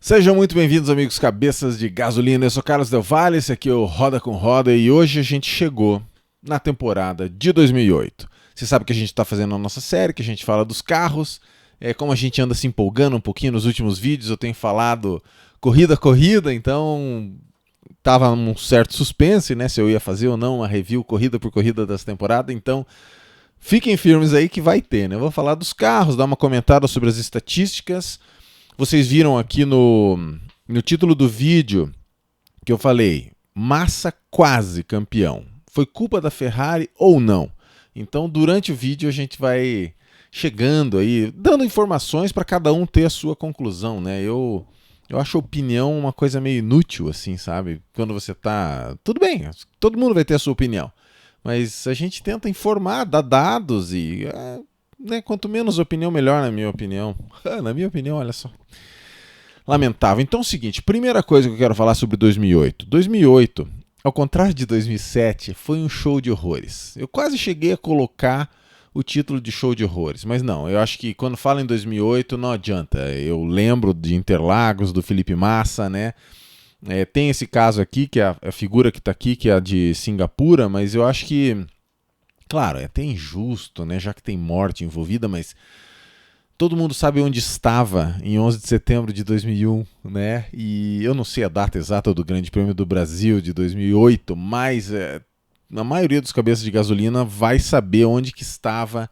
Sejam muito bem-vindos, amigos cabeças de gasolina. Eu sou Carlos Del Valle, esse aqui é o Roda com Roda e hoje a gente chegou na temporada de 2008. Você sabe que a gente está fazendo a nossa série, que a gente fala dos carros. Como a gente anda se empolgando um pouquinho nos últimos vídeos, eu tenho falado corrida a corrida, então tava um certo suspense, né, se eu ia fazer ou não uma review corrida por corrida dessa temporada, então fiquem firmes aí que vai ter, né? Eu vou falar dos carros, dar uma comentada sobre as estatísticas. Vocês viram aqui no título do vídeo que eu falei, Massa quase campeão. Foi culpa da Ferrari ou não? Então, durante o vídeo a gente vai chegando aí, dando informações para cada um ter a sua conclusão, né? Eu acho a opinião uma coisa meio inútil, assim, sabe? Quando você tá... Tudo bem, todo mundo vai ter a sua opinião. Mas a gente tenta informar, dar dados e... né, quanto menos opinião, melhor, na minha opinião. Na minha opinião, olha só. Lamentável. Então é o seguinte, primeira coisa que eu quero falar sobre 2008. 2008, ao contrário de 2007, foi um show de horrores. Eu quase cheguei a colocar o título de show de horrores, mas não, eu acho que quando fala em 2008 não adianta. Eu lembro de Interlagos, do Felipe Massa, né? Tem esse caso aqui, que é a figura que está aqui, que é a de Singapura, mas eu acho que, claro, é até injusto, né? Já que tem morte envolvida, mas todo mundo sabe onde estava em 11 de setembro de 2001, né? E eu não sei a data exata do Grande Prêmio do Brasil de 2008, mas a maioria dos cabeças de gasolina vai saber onde que estava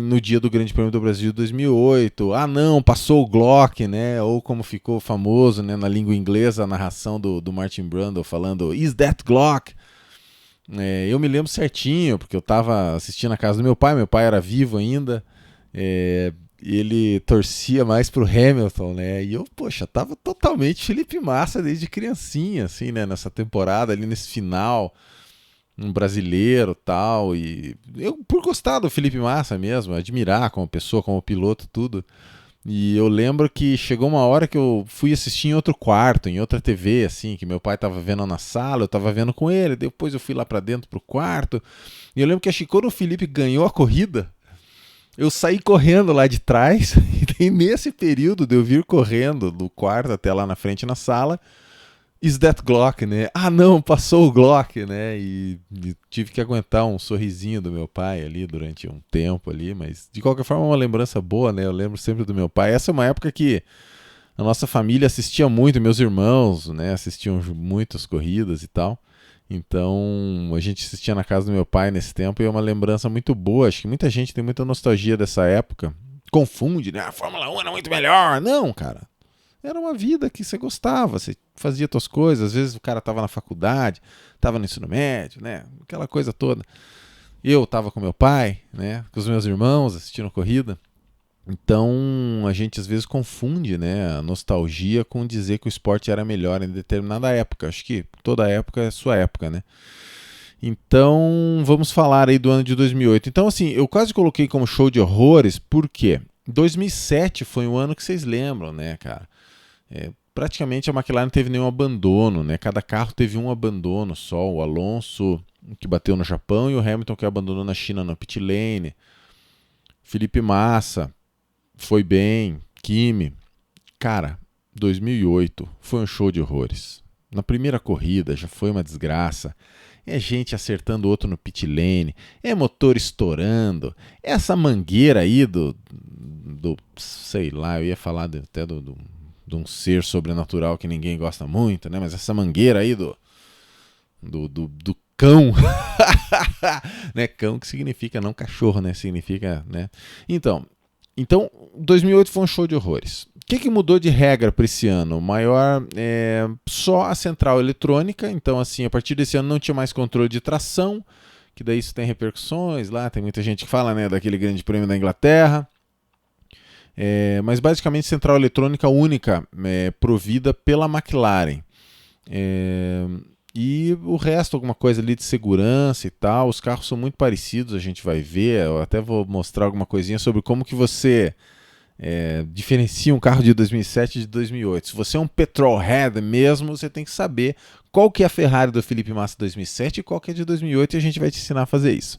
no dia do Grande Prêmio do Brasil de 2008. Ah, não, passou o Glock, né? Ou como ficou famoso, né, na língua inglesa, a narração do Martin Brundle falando "Is that Glock?" Eu me lembro certinho, porque eu estava assistindo a casa do meu pai era vivo ainda. Ele torcia mais pro Hamilton, né? E eu, poxa, tava totalmente Felipe Massa desde criancinha, assim, né? Nessa temporada, ali nesse final, um brasileiro tal. E eu, por gostar do Felipe Massa mesmo, admirar como pessoa, como piloto, tudo. E eu lembro que chegou uma hora que eu fui assistir em outro quarto, em outra TV, assim, que meu pai tava vendo na sala, eu tava vendo com ele. Depois eu fui lá pra dentro pro quarto. E eu lembro que acho que quando o Felipe ganhou a corrida, eu saí correndo lá de trás, e nesse período de eu vir correndo do quarto até lá na frente na sala, "Is that Glock?", né? Ah, não, passou o Glock, né? E tive que aguentar um sorrisinho do meu pai ali durante um tempo ali, mas de qualquer forma é uma lembrança boa, né? Eu lembro sempre do meu pai. Essa é uma época que a nossa família assistia muito, meus irmãos, né? Assistiam muitas corridas e tal. Então, a gente assistia na casa do meu pai nesse tempo e é uma lembrança muito boa. Acho que muita gente tem muita nostalgia dessa época. Confunde, né? A Fórmula 1 era muito melhor. Não, cara. Era uma vida que você gostava, você fazia suas coisas. Às vezes o cara estava na faculdade, estava no ensino médio, né? Aquela coisa toda. Eu estava com meu pai, né? Com os meus irmãos assistindo corrida. Então, a gente às vezes confunde, né, a nostalgia com dizer que o esporte era melhor em determinada época. Acho que toda época é sua época, né? Então, vamos falar aí do ano de 2008. Então, assim, eu quase coloquei como show de horrores, porque 2007 foi um ano que vocês lembram, né, cara? Praticamente a McLaren não teve nenhum abandono, né? Cada carro teve um abandono só. O Alonso, que bateu no Japão, e o Hamilton, que abandonou na China no pit lane. Felipe Massa foi bem, Kimi. Cara, 2008 foi um show de horrores. Na primeira corrida já foi uma desgraça. É gente acertando o outro no pit lane, é motor estourando, é essa mangueira aí do sei lá, eu ia falar até de um ser sobrenatural que ninguém gosta muito, né? Mas essa mangueira aí do cão, né? Cão que significa não cachorro, né? Significa, né? Então 2008 foi um show de horrores. O que mudou de regra para esse ano? O maior é só a central eletrônica. Então, assim, a partir desse ano não tinha mais controle de tração, que daí isso tem repercussões lá. Tem muita gente que fala, né, daquele grande prêmio da Inglaterra. Mas basicamente central eletrônica única, provida pela McLaren. E o resto, alguma coisa ali de segurança e tal. Os carros são muito parecidos, a gente vai ver. Eu até vou mostrar alguma coisinha sobre como que você diferencia um carro de 2007 de 2008. Se você é um petrolhead mesmo, você tem que saber qual que é a Ferrari do Felipe Massa 2007 e qual que é de 2008, e a gente vai te ensinar a fazer isso.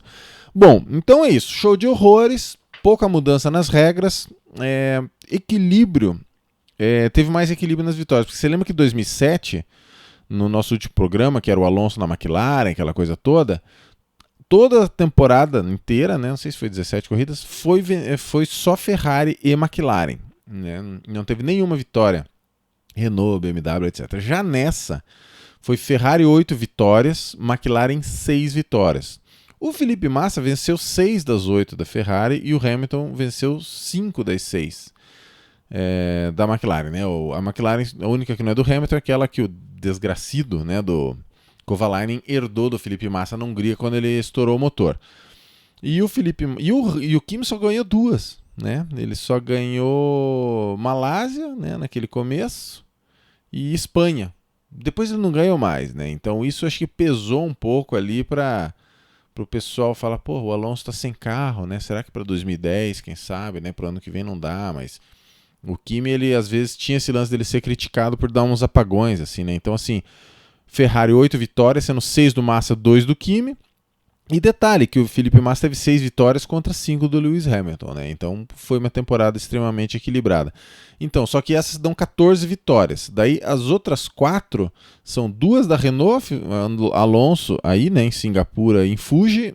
Bom, então é isso. Show de horrores, pouca mudança nas regras, equilíbrio teve mais equilíbrio nas vitórias. Porque você lembra que em 2007, no nosso último programa, que era o Alonso na McLaren, aquela coisa toda a temporada inteira, né, não sei se foi 17 corridas, foi só Ferrari e McLaren. Né, não teve nenhuma vitória. Renault, BMW, etc. Já nessa, foi Ferrari 8 vitórias, McLaren 6 vitórias. O Felipe Massa venceu 6 das 8 da Ferrari e o Hamilton venceu 5 das 6 da McLaren. Né? A McLaren, a única que não é do Hamilton, é aquela que o desgracido, né, do Kovalainen herdou do Felipe Massa na Hungria quando ele estourou o motor. E o Kimi só ganhou 2. Né? Ele só ganhou Malásia, né, naquele começo, e Espanha. Depois ele não ganhou mais, né? Então isso acho que pesou um pouco ali para o pessoal falar, pô, o Alonso está sem carro, né? Será que para 2010, quem sabe, né? Para o ano que vem não dá, mas o Kimi, ele às vezes tinha esse lance dele ser criticado por dar uns apagões, assim, né? Então assim, Ferrari 8 vitórias, sendo 6 do Massa, 2 do Kimi. E detalhe, que o Felipe Massa teve 6 vitórias contra 5 do Lewis Hamilton, né? Então foi uma temporada extremamente equilibrada. Então, só que essas dão 14 vitórias. Daí as outras 4 são 2 da Renault, Alonso, aí, né, em Singapura, em Fuji,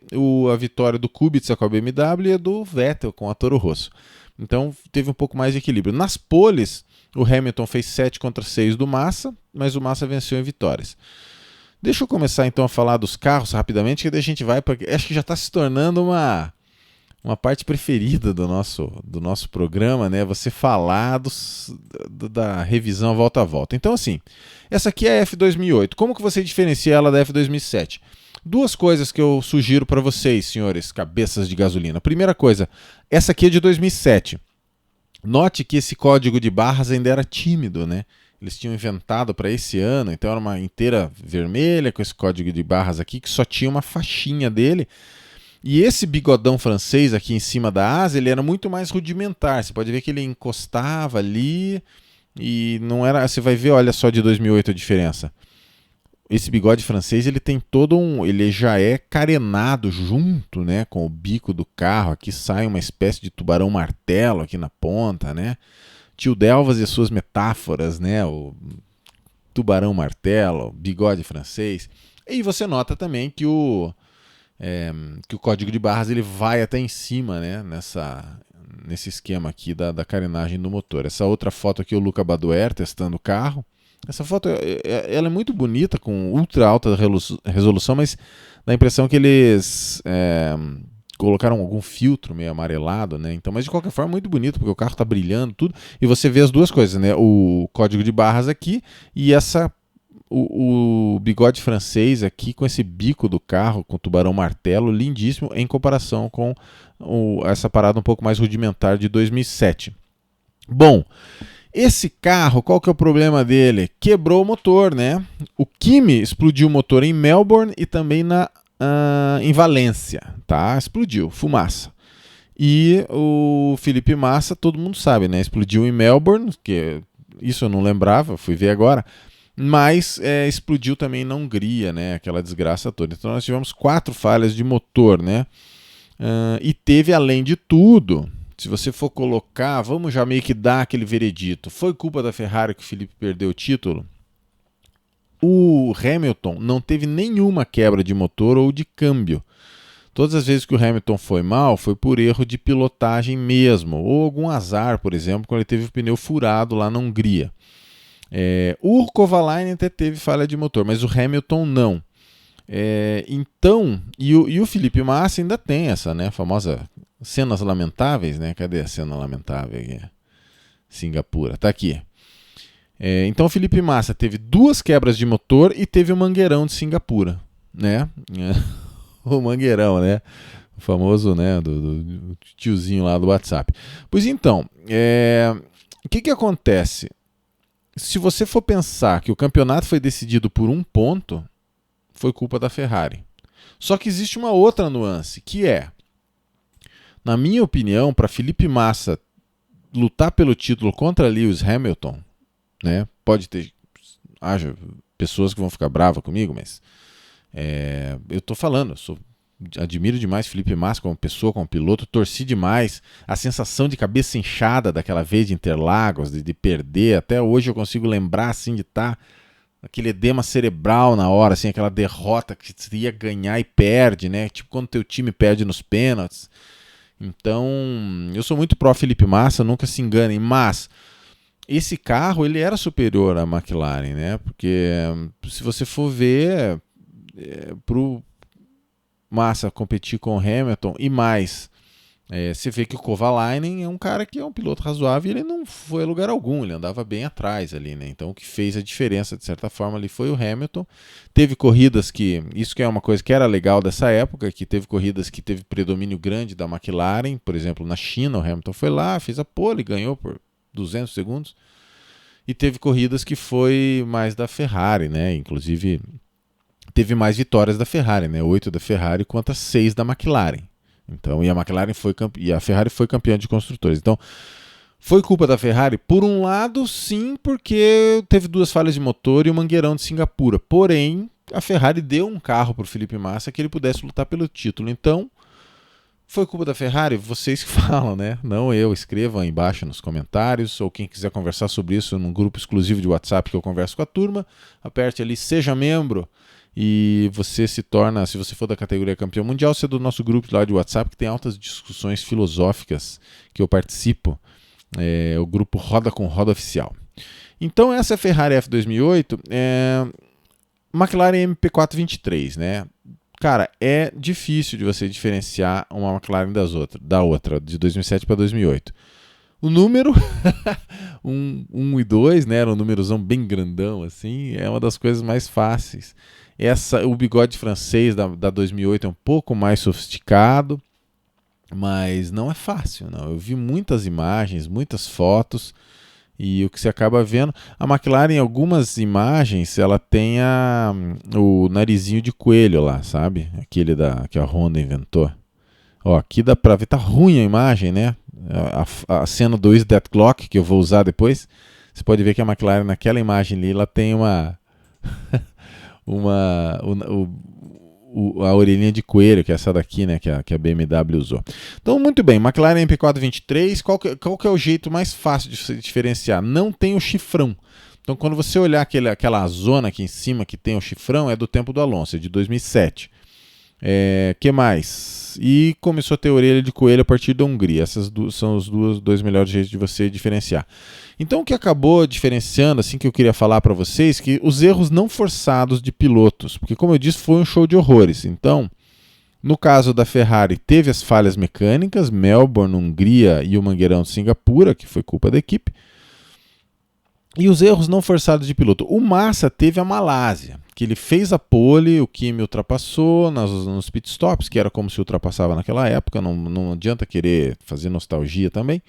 a vitória do Kubica com a BMW e a do Vettel com a Toro Rosso. Então teve um pouco mais de equilíbrio. Nas poles, o Hamilton fez 7 contra 6 do Massa, mas o Massa venceu em vitórias. Deixa eu começar então a falar dos carros rapidamente, que daí a gente vai para... Acho que já está se tornando uma parte preferida do nosso programa, né? Você falar da revisão volta a volta. Então assim, essa aqui é a F2008. Como que você diferencia ela da F2007? 2 coisas que eu sugiro para vocês, senhores cabeças de gasolina. Primeira coisa, essa aqui é de 2007. Note que esse código de barras ainda era tímido, né? Eles tinham inventado para esse ano, então era uma inteira vermelha com esse código de barras aqui, que só tinha uma faixinha dele. E esse bigodão francês aqui em cima da asa, ele era muito mais rudimentar. Você pode ver que ele encostava ali e não era... Você vai ver, olha só, de 2008 a diferença. Esse bigode francês, ele tem ele já é carenado junto, né, com o bico do carro. Aqui sai uma espécie de tubarão martelo aqui na ponta, né? Tio Delvas e suas metáforas, né? O tubarão martelo, bigode francês. E você nota também que o código de barras ele vai até em cima, né? Nesse esquema aqui da carenagem do motor. Essa outra foto aqui é o Luca Badoer testando o carro. Essa foto ela é muito bonita, com ultra alta resolução, mas dá a impressão que eles... colocaram algum filtro meio amarelado, né? Então, mas de qualquer forma, muito bonito, porque o carro está brilhando, tudo. E você vê as duas coisas, né? O código de barras aqui e o bigode francês aqui com esse bico do carro, com o tubarão martelo, lindíssimo, em comparação com essa parada um pouco mais rudimentar de 2007. Bom, esse carro, qual que é o problema dele? Quebrou o motor, né? O Kimi explodiu o motor em Melbourne e também em Valência, tá? Explodiu, fumaça. E o Felipe Massa, todo mundo sabe, né? Explodiu em Melbourne, que isso eu não lembrava, fui ver agora, mas explodiu também na Hungria, né? Aquela desgraça toda. Então nós tivemos 4 falhas de motor, né? E teve, além de tudo, se você for colocar, vamos já meio que dar aquele veredito. Foi culpa da Ferrari que o Felipe perdeu o título? O Hamilton não teve nenhuma quebra de motor ou de câmbio. Todas as vezes que o Hamilton foi mal, foi por erro de pilotagem mesmo, ou algum azar, por exemplo, quando ele teve o pneu furado lá na Hungria. O Kovalainen até teve falha de motor, mas o Hamilton não. Então, e o Felipe Massa ainda tem essa, né, famosa cenas lamentáveis, né? Cadê a cena lamentável aqui? Singapura, tá aqui. Então o Felipe Massa teve 2 quebras de motor e teve o mangueirão de Singapura, né? O mangueirão, né? O famoso, né? Do tiozinho lá do WhatsApp. Pois então, o que acontece? Se você for pensar que o campeonato foi decidido por 1 ponto, foi culpa da Ferrari. Só que existe uma outra nuance, que na minha opinião, para Felipe Massa lutar pelo título contra Lewis Hamilton, né? Pode ter pessoas que vão ficar bravas comigo, mas eu tô falando, eu sou admiro demais Felipe Massa como pessoa, como piloto, torci demais. A sensação de cabeça inchada daquela vez de Interlagos, de perder, até hoje eu consigo lembrar assim de estar aquele edema cerebral na hora, assim, aquela derrota que você ia ganhar e perde, né? Tipo quando teu time perde nos pênaltis. Então, eu sou muito pró Felipe Massa, nunca se enganem, mas esse carro ele era superior à McLaren, né? Porque se você for ver, pro Massa competir com o Hamilton e mais, você vê que o Kovalainen é um cara que é um piloto razoável e ele não foi a lugar algum, ele andava bem atrás ali, né? Então o que fez a diferença de certa forma ali foi o Hamilton. Teve corridas que, isso que é uma coisa que era legal dessa época, que teve corridas que teve predomínio grande da McLaren, por exemplo na China o Hamilton foi lá, fez a pole, ganhou por 200 segundos, e teve corridas que foi mais da Ferrari, né? Inclusive teve mais vitórias da Ferrari, né? 8 da Ferrari contra 6 da McLaren. Então, e a Ferrari foi campeã de construtores. Então, foi culpa da Ferrari? Por um lado, sim, porque teve 2 falhas de motor e o mangueirão de Singapura. Porém, a Ferrari deu um carro para o Felipe Massa que ele pudesse lutar pelo título. Então, foi culpa da Ferrari? Vocês que falam, né? Não eu. Escrevam aí embaixo nos comentários, ou quem quiser conversar sobre isso num grupo exclusivo de WhatsApp que eu converso com a turma, aperte ali, seja membro. E você se torna, se você for da categoria campeão mundial, você é do nosso grupo lá de WhatsApp, que tem altas discussões filosóficas que eu participo, o grupo Roda com Roda Oficial. Então essa é a Ferrari F2008, McLaren MP423, né? Cara, é difícil de você diferenciar uma McLaren da outra, de 2007 para 2008. O número 1 e 2, né, era um númerozão bem grandão, assim, é uma das coisas mais fáceis. O bigode francês da 2008 é um pouco mais sofisticado, mas não é fácil, não. Eu vi muitas imagens, muitas fotos, e o que você acaba vendo... A McLaren, em algumas imagens, ela tem o narizinho de coelho lá, sabe? Aquele que a Honda inventou. Ó, aqui dá pra ver, tá ruim a imagem, né? A cena do Is That Clock, que eu vou usar depois, você pode ver que a McLaren naquela imagem ali, ela tem a orelhinha de coelho, que é essa daqui, né, que a BMW usou. Então, muito bem, McLaren MP423, qual que é o jeito mais fácil de se diferenciar? Não tem o chifrão. Então, quando você olhar aquela zona aqui em cima que tem o chifrão, é do tempo do Alonso, é de 2007. Que mais? E começou a ter orelha de coelho a partir da Hungria. Essas são os dois melhores jeitos de você diferenciar. Então o que acabou diferenciando, assim, que eu queria falar para vocês, que os erros não forçados de pilotos, porque como eu disse, foi um show de horrores. Então, no caso da Ferrari, teve as falhas mecânicas, Melbourne, Hungria e o mangueirão de Singapura, que foi culpa da equipe. E os erros não forçados de piloto. O Massa teve a Malásia, que ele fez a pole, o Kimi ultrapassou nos pitstops, que era como se ultrapassava naquela época, não adianta querer fazer nostalgia também.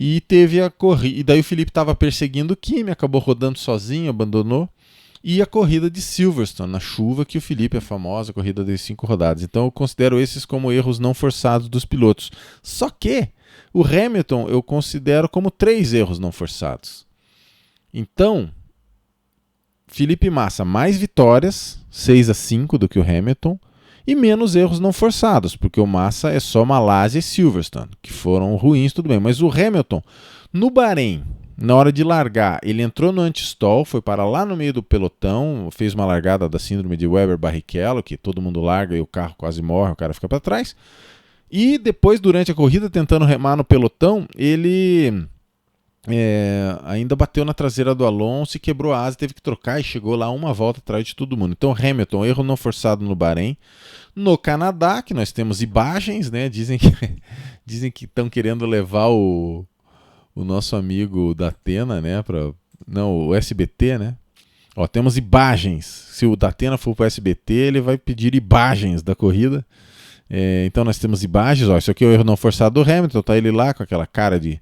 E teve a corrida, e daí o Felipe estava perseguindo o Kimi, acabou rodando sozinho, abandonou. E a corrida de Silverstone, na chuva, que o Felipe é famosa, a corrida de 5 rodadas. Então eu considero esses como erros não forçados dos pilotos. Só que o Hamilton eu considero como 3 erros não forçados. Então, Felipe Massa mais vitórias, 6-5 do que o Hamilton, e menos erros não forçados, porque o Massa é só Malásia e Silverstone, que foram ruins, tudo bem. Mas o Hamilton, no Bahrein, na hora de largar, ele entrou no anti-stall, foi para lá no meio do pelotão, fez uma largada da síndrome de Weber-Barrichello, que todo mundo larga e o carro quase morre, o cara fica para trás. E depois, durante a corrida, tentando remar no pelotão, ele... ainda bateu na traseira do Alonso e quebrou a asa, teve que trocar e chegou lá uma volta atrás de todo mundo. Então Hamilton, erro não forçado no Bahrein. No Canadá, que nós temos imagens, né? Dizem que estão querendo levar o nosso amigo da Atena, né? O SBT, né? Ó, temos imagens. Se o Datena for para o SBT, ele vai pedir imagens da corrida. Então nós temos imagens. Ó, isso aqui é o erro não forçado do Hamilton. Tá ele lá com aquela cara de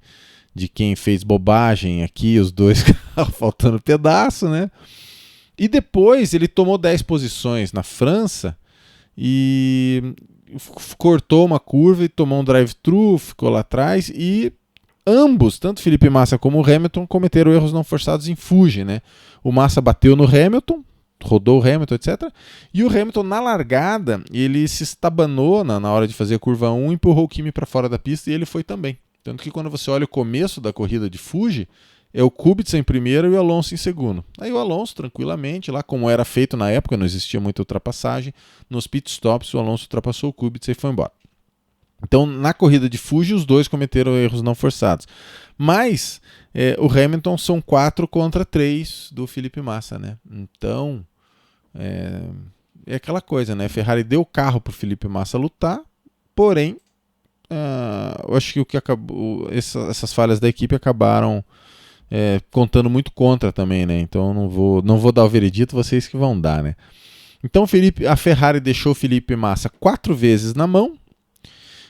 quem fez bobagem aqui, os dois faltando pedaço, né? E depois ele tomou 10 posições na França e cortou uma curva e tomou um drive-thru, ficou lá atrás e ambos, tanto Felipe Massa como o Hamilton, cometeram erros não forçados em Fuji, né? O Massa bateu no Hamilton, rodou o Hamilton, etc. E o Hamilton, na largada, ele se estabanou na hora de fazer a curva 1, empurrou o Kimi para fora da pista e ele foi também. Tanto que quando você olha o começo da corrida de Fuji, é o Kubica em primeiro e o Alonso em segundo. Aí o Alonso, tranquilamente, lá como era feito na época, não existia muita ultrapassagem, nos pitstops o Alonso ultrapassou o Kubica e foi embora. Então, na corrida de Fuji, os dois cometeram erros não forçados. Mas o Hamilton são 4 contra 3 do Felipe Massa, né? Então, é aquela coisa, né? A Ferrari deu o carro para o Felipe Massa lutar, porém, eu acho que o que acabou, essas falhas da equipe acabaram contando muito contra também, né? Então, não vou dar o veredito, vocês que vão dar, né? Então, a Ferrari deixou o Felipe Massa 4 vezes na mão,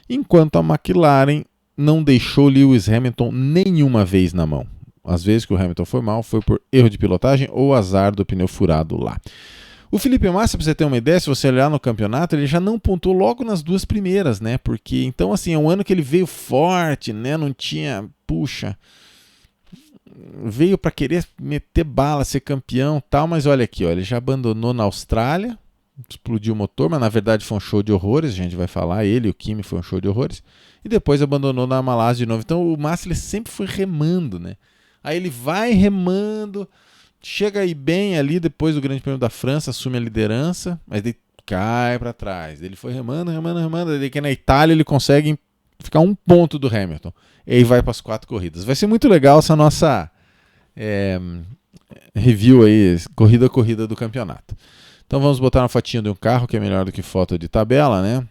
enquanto a McLaren não deixou Lewis Hamilton nenhuma vez na mão. Às vezes que o Hamilton foi mal, foi por erro de pilotagem ou azar do pneu furado lá. O Felipe Massa, para você ter uma ideia, se você olhar no campeonato, ele já não pontuou logo nas 2 primeiras, né? Porque, então, assim, é um ano que ele veio forte, né? Não tinha, veio para querer meter bala, ser campeão, tal, mas olha aqui, ó, ele já abandonou na Austrália, explodiu o motor, mas na verdade foi um show de horrores, a gente vai falar, ele e o Kimi foi um show de horrores, e depois abandonou na Malásia de novo. Então o Massa ele sempre foi remando, né? Aí ele vai remando, chega aí bem ali depois do Grande Prêmio da França, assume a liderança, mas daí cai para trás. Ele foi remando, daí que na Itália ele consegue ficar 1 ponto do Hamilton, e aí vai para as 4 corridas. Vai ser muito legal essa nossa review aí, corrida a corrida do campeonato. Então vamos botar uma fotinha de um carro, que é melhor do que foto de tabela, né?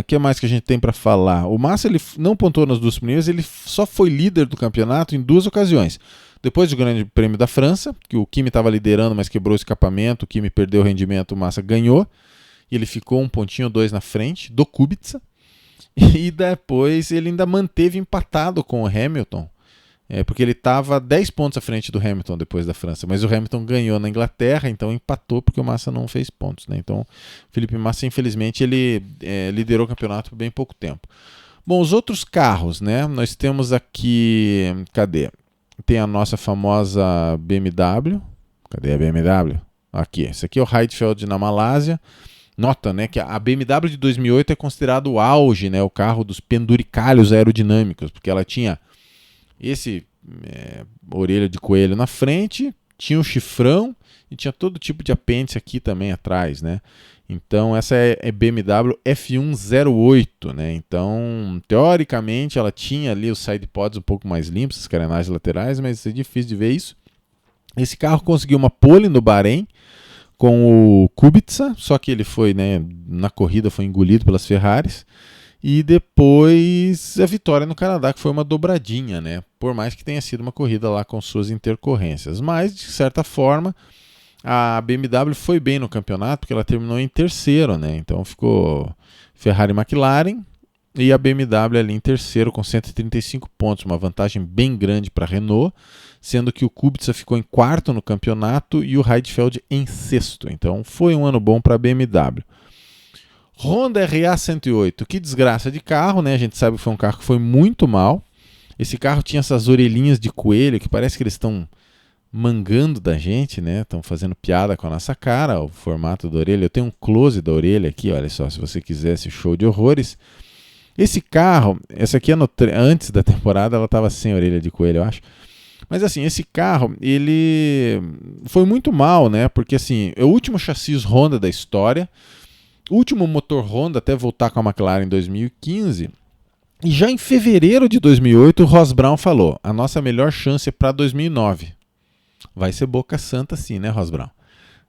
O que mais que a gente tem para falar? O Massa ele não pontuou nas 2 primeiras, ele só foi líder do campeonato em 2 ocasiões. Depois do Grande Prêmio da França, que o Kimi estava liderando, mas quebrou o escapamento, o Kimi perdeu o rendimento, o Massa ganhou, e ele ficou 1 pontinho ou 2 na frente do Kubica. E depois ele ainda manteve empatado com o Hamilton, porque ele estava 10 pontos à frente do Hamilton depois da França, mas o Hamilton ganhou na Inglaterra, então empatou porque o Massa não fez pontos, né? Então o Felipe Massa, infelizmente, ele liderou o campeonato por bem pouco tempo. Bom, os outros carros, né? Nós temos aqui, cadê? Tem a nossa famosa BMW, cadê a BMW? Aqui, esse aqui é o Heidfeld na Malásia. Nota, né, que a BMW de 2008 é considerado o auge, né, o carro dos penduricalhos aerodinâmicos, porque ela tinha esse orelha de coelho na frente, tinha um chifrão e tinha todo tipo de apêndice aqui também atrás, né? Então essa é BMW F108, né? Então, teoricamente, ela tinha ali os side pods um pouco mais limpos, as carenagens laterais, mas é difícil de ver isso. Esse carro conseguiu uma pole no Bahrein com o Kubica, só que ele foi, né, na corrida foi engolido pelas Ferraris. E depois a vitória no Canadá, que foi uma dobradinha, né? Por mais que tenha sido uma corrida lá com suas intercorrências. Mas, de certa forma, a BMW foi bem no campeonato, porque ela terminou em terceiro, né? Então ficou Ferrari e McLaren e a BMW ali em terceiro com 135 pontos, uma vantagem bem grande para a Renault, sendo que o Kubica ficou em quarto no campeonato e o Heidfeld em sexto. Então foi um ano bom para a BMW. Honda RA108, que desgraça de carro, né? A gente sabe que foi um carro que foi muito mal. Esse carro tinha essas orelhinhas de coelho que parece que eles estão mangando da gente, né? Estão fazendo piada com a nossa cara, o formato da orelha. Eu tenho um close da orelha aqui, olha só, se você quiser esse show de horrores. Esse carro, essa aqui antes da temporada, ela estava sem orelha de coelho, eu acho. Mas assim, esse carro, ele foi muito mal, né? Porque assim, é o último chassi Honda da história. O último motor Honda até voltar com a McLaren em 2015, e já em fevereiro de 2008 o Ross Brown falou, a nossa melhor chance é para 2009. Vai ser boca santa sim, né, Ross Brown?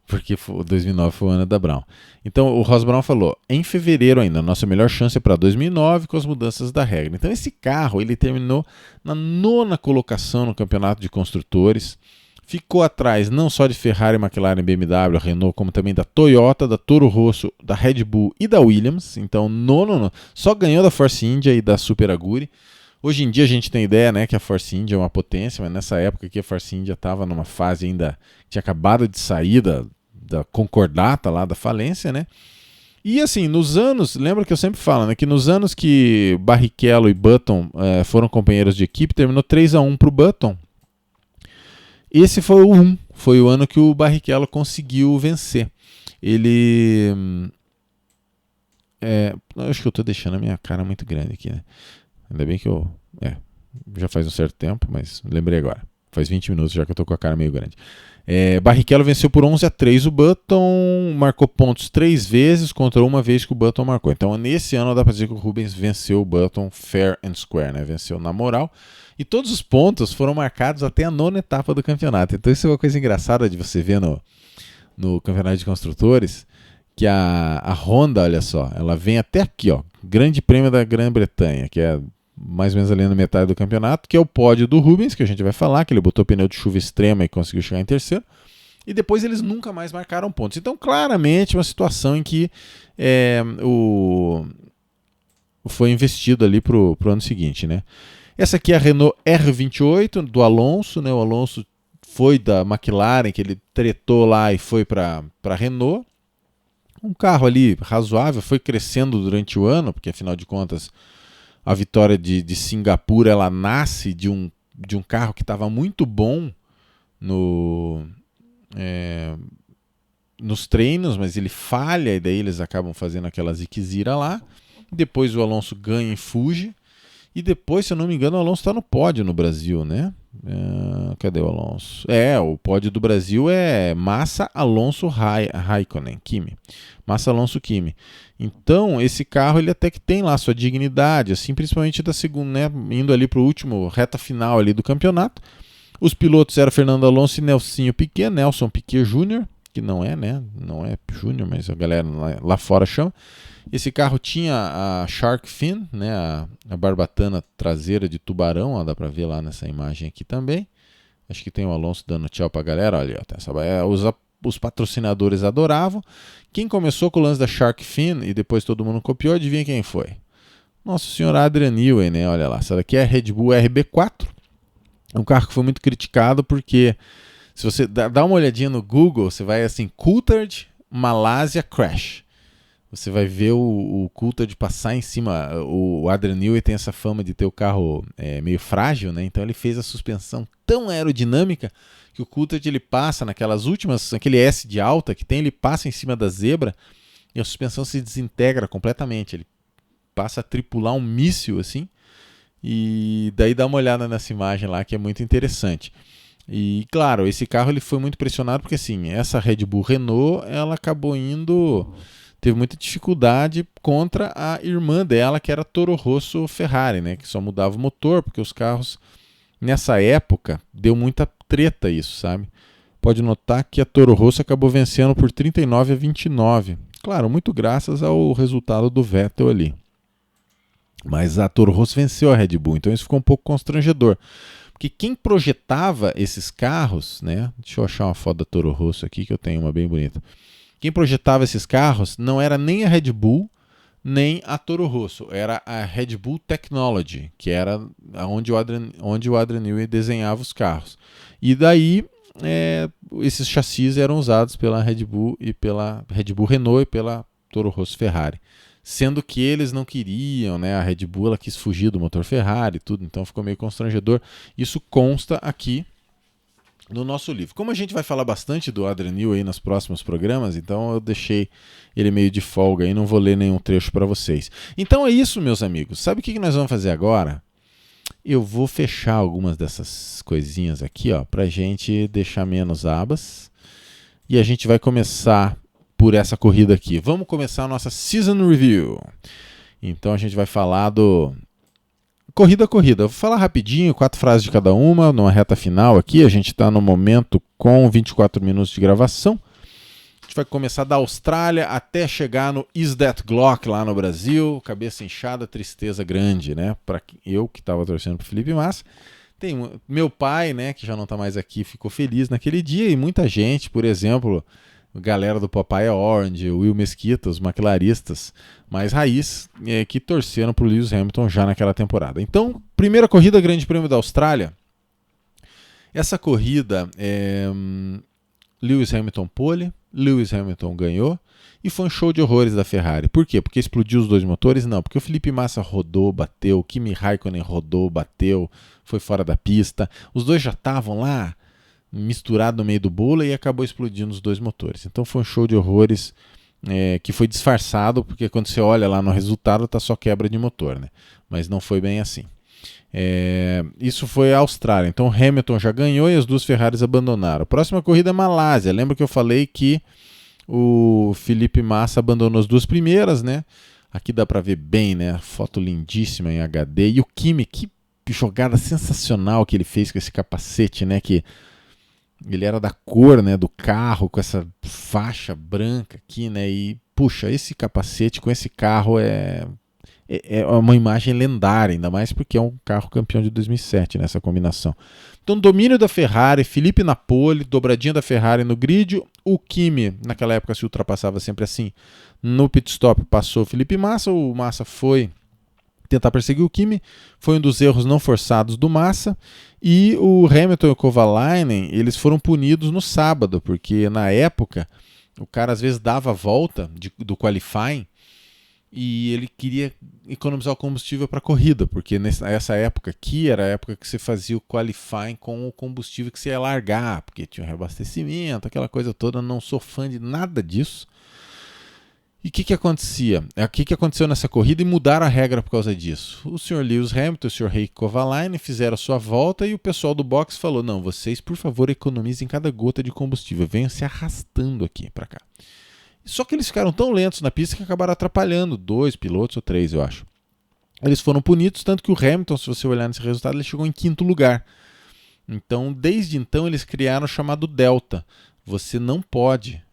Porque 2009 foi o ano da Brown. Então o Ross Brown falou, em fevereiro ainda, a nossa melhor chance é para 2009 com as mudanças da regra. Então esse carro ele terminou na 9ª colocação no campeonato de construtores. Ficou atrás não só de Ferrari, McLaren, BMW, Renault, como também da Toyota, da Toro Rosso, da Red Bull e da Williams. Então, só ganhou da Force India e da Super Aguri. Hoje em dia a gente tem ideia, né, que a Force India é uma potência, mas nessa época aqui a Force India estava numa fase ainda, tinha acabado de sair da concordata lá, da falência, né? E assim, nos anos, lembra que eu sempre falo, né, que nos anos que Barrichello e Button foram companheiros de equipe, terminou 3-1 para o Button. Esse foi o foi o ano que o Barrichello conseguiu vencer. Ele... acho que eu estou deixando a minha cara muito grande aqui, né? Ainda bem que eu... já faz um certo tempo, mas lembrei agora. Faz 20 minutos já que eu estou com a cara meio grande. Barrichello venceu por 11-3 o Button, marcou pontos 3 vezes contra uma vez que o Button marcou. Então, nesse ano, dá para dizer que o Rubens venceu o Button fair and square, né? Venceu na moral. E todos os pontos foram marcados até a 9ª etapa do campeonato. Então, isso é uma coisa engraçada de você ver no campeonato de construtores, que a Honda, olha só, ela vem até aqui, ó, Grande Prêmio da Grã-Bretanha, que é mais ou menos ali na metade do campeonato, que é o pódio do Rubens, que a gente vai falar, que ele botou pneu de chuva extrema e conseguiu chegar em terceiro, e depois eles nunca mais marcaram pontos. Então, claramente, uma situação em que foi investido ali pro ano seguinte, né? Essa aqui é a Renault R28 do Alonso, né? O Alonso foi da McLaren, que ele tretou lá e foi para a Renault. Um carro ali razoável, foi crescendo durante o ano, porque afinal de contas a vitória de Singapura ela nasce de um carro que estava muito bom nos treinos, mas ele falha e daí eles acabam fazendo aquela ziquezira lá. Depois o Alonso ganha em Fuji. E depois, se eu não me engano, o Alonso está no pódio no Brasil, né? Cadê o Alonso? O pódio do Brasil é Massa, Alonso, Raikkonen, Kimi. Massa, Alonso, Kimi. Então, esse carro ele até que tem lá sua dignidade, assim, principalmente da segunda, né? Indo ali para o último, reta final ali do campeonato. Os pilotos eram Fernando Alonso e Nelson Piquet Jr., que não é, né? Não é Júnior, mas a galera lá fora chama. Esse carro tinha a Shark Fin, né, a barbatana traseira de tubarão, ó, dá para ver lá nessa imagem aqui também. Acho que tem o Alonso dando tchau para a galera. Olha, os patrocinadores adoravam. Quem começou com o lance da Shark Fin e depois todo mundo copiou, adivinha quem foi? Nosso senhor Adrian Newey, né? Olha lá, essa daqui é a Red Bull RB4. É um carro que foi muito criticado porque se você dá uma olhadinha no Google, você vai assim, Coulthard, Malásia, Crash. Você vai ver o Coulthard passar em cima. O Adrian Newey tem essa fama de ter o carro meio frágil, né? Então ele fez a suspensão tão aerodinâmica que o Coulthard ele passa naquelas últimas, aquele S de alta que tem, ele passa em cima da zebra e a suspensão se desintegra completamente. Ele passa a tripular um míssil assim. E daí dá uma olhada nessa imagem lá que é muito interessante. E claro, esse carro ele foi muito pressionado porque assim, essa Red Bull Renault ela acabou teve muita dificuldade contra a irmã dela, que era a Toro Rosso Ferrari, né? Que só mudava o motor, porque os carros, nessa época, deu muita treta isso, sabe? Pode notar que a Toro Rosso acabou vencendo por 39-29. Claro, muito graças ao resultado do Vettel ali. Mas a Toro Rosso venceu a Red Bull, então isso ficou um pouco constrangedor. Porque quem projetava esses carros, né? Deixa eu achar uma foto da Toro Rosso aqui, que eu tenho uma bem bonita. Quem projetava esses carros não era nem a Red Bull, nem a Toro Rosso. Era a Red Bull Technology, que era onde o Adrian Newey desenhava os carros. E daí, esses chassis eram usados pela Red Bull e pela Red Bull Renault e pela Toro Rosso Ferrari. Sendo que eles não queriam, né? A Red Bull ela quis fugir do motor Ferrari e tudo, então ficou meio constrangedor. Isso consta aqui no nosso livro. Como a gente vai falar bastante do Adrian Newey aí nos próximos programas, então eu deixei ele meio de folga e não vou ler nenhum trecho para vocês. Então é isso, meus amigos. Sabe o que nós vamos fazer agora? Eu vou fechar algumas dessas coisinhas aqui, ó, pra gente deixar menos abas. E a gente vai começar por essa corrida aqui. Vamos começar a nossa Season Review. Então a gente vai falar do corrida a corrida. Eu vou falar rapidinho, 4 frases de cada uma, numa reta final aqui. A gente está no momento com 24 minutos de gravação. A gente vai começar da Austrália até chegar no Is That Glock lá no Brasil. Cabeça inchada, tristeza grande, né? Para eu que estava torcendo para Felipe Massa. Tem meu pai, né, que já não está mais aqui, ficou feliz naquele dia. E muita gente, por exemplo, galera do Papaya Orange, o Will Mesquita, os McLaristas mais raiz, que torceram para o Lewis Hamilton já naquela temporada. Então, primeira corrida, Grande Prêmio da Austrália. Essa corrida, Lewis Hamilton pole, Lewis Hamilton ganhou, e foi um show de horrores da Ferrari. Por quê? Porque explodiu os dois motores? Não, porque o Felipe Massa rodou, bateu, o Kimi Raikkonen rodou, bateu, foi fora da pista. Os dois já estavam lá misturado no meio do bolo e acabou explodindo os dois motores. Então foi um show de horrores que foi disfarçado, porque quando você olha lá no resultado tá só quebra de motor, né? Mas não foi bem assim. Isso foi a Austrália. Então Hamilton já ganhou e as duas Ferraris abandonaram. Próxima corrida é Malásia. Lembra que eu falei que o Felipe Massa abandonou as duas primeiras, né? Aqui dá pra ver bem, né? Foto lindíssima em HD. E o Kimi, que jogada sensacional que ele fez com esse capacete, né? Que ele era da cor, né, do carro, com essa faixa branca aqui, né? E, puxa, esse capacete com esse carro é uma imagem lendária, ainda mais porque é um carro campeão de 2007 nessa combinação. Então, domínio da Ferrari, Felipe na pole, dobradinha da Ferrari no grid. O Kimi, naquela época se ultrapassava sempre assim, no pit stop passou o Felipe Massa, o Massa foi tentar perseguir o Kimi, foi um dos erros não forçados do Massa, e o Hamilton e o Kovalainen, eles foram punidos no sábado, porque na época o cara às vezes dava a volta do qualifying e ele queria economizar o combustível para a corrida, porque nessa época aqui era a época que você fazia o qualifying com o combustível que você ia largar, porque tinha um reabastecimento, aquela coisa toda. Não sou fã de nada disso. E o que acontecia? O que aconteceu nessa corrida e mudaram a regra por causa disso? O Sr. Lewis Hamilton e o Sr. Heikki Kovalainen fizeram a sua volta e o pessoal do box falou: não, vocês por favor economizem cada gota de combustível, venham se arrastando aqui para cá. Só que eles ficaram tão lentos na pista que acabaram atrapalhando 2 pilotos ou 3, eu acho. Eles foram punidos, tanto que o Hamilton, se você olhar nesse resultado, ele chegou em 5º lugar. Então, desde então, eles criaram o chamado Delta. Você não pode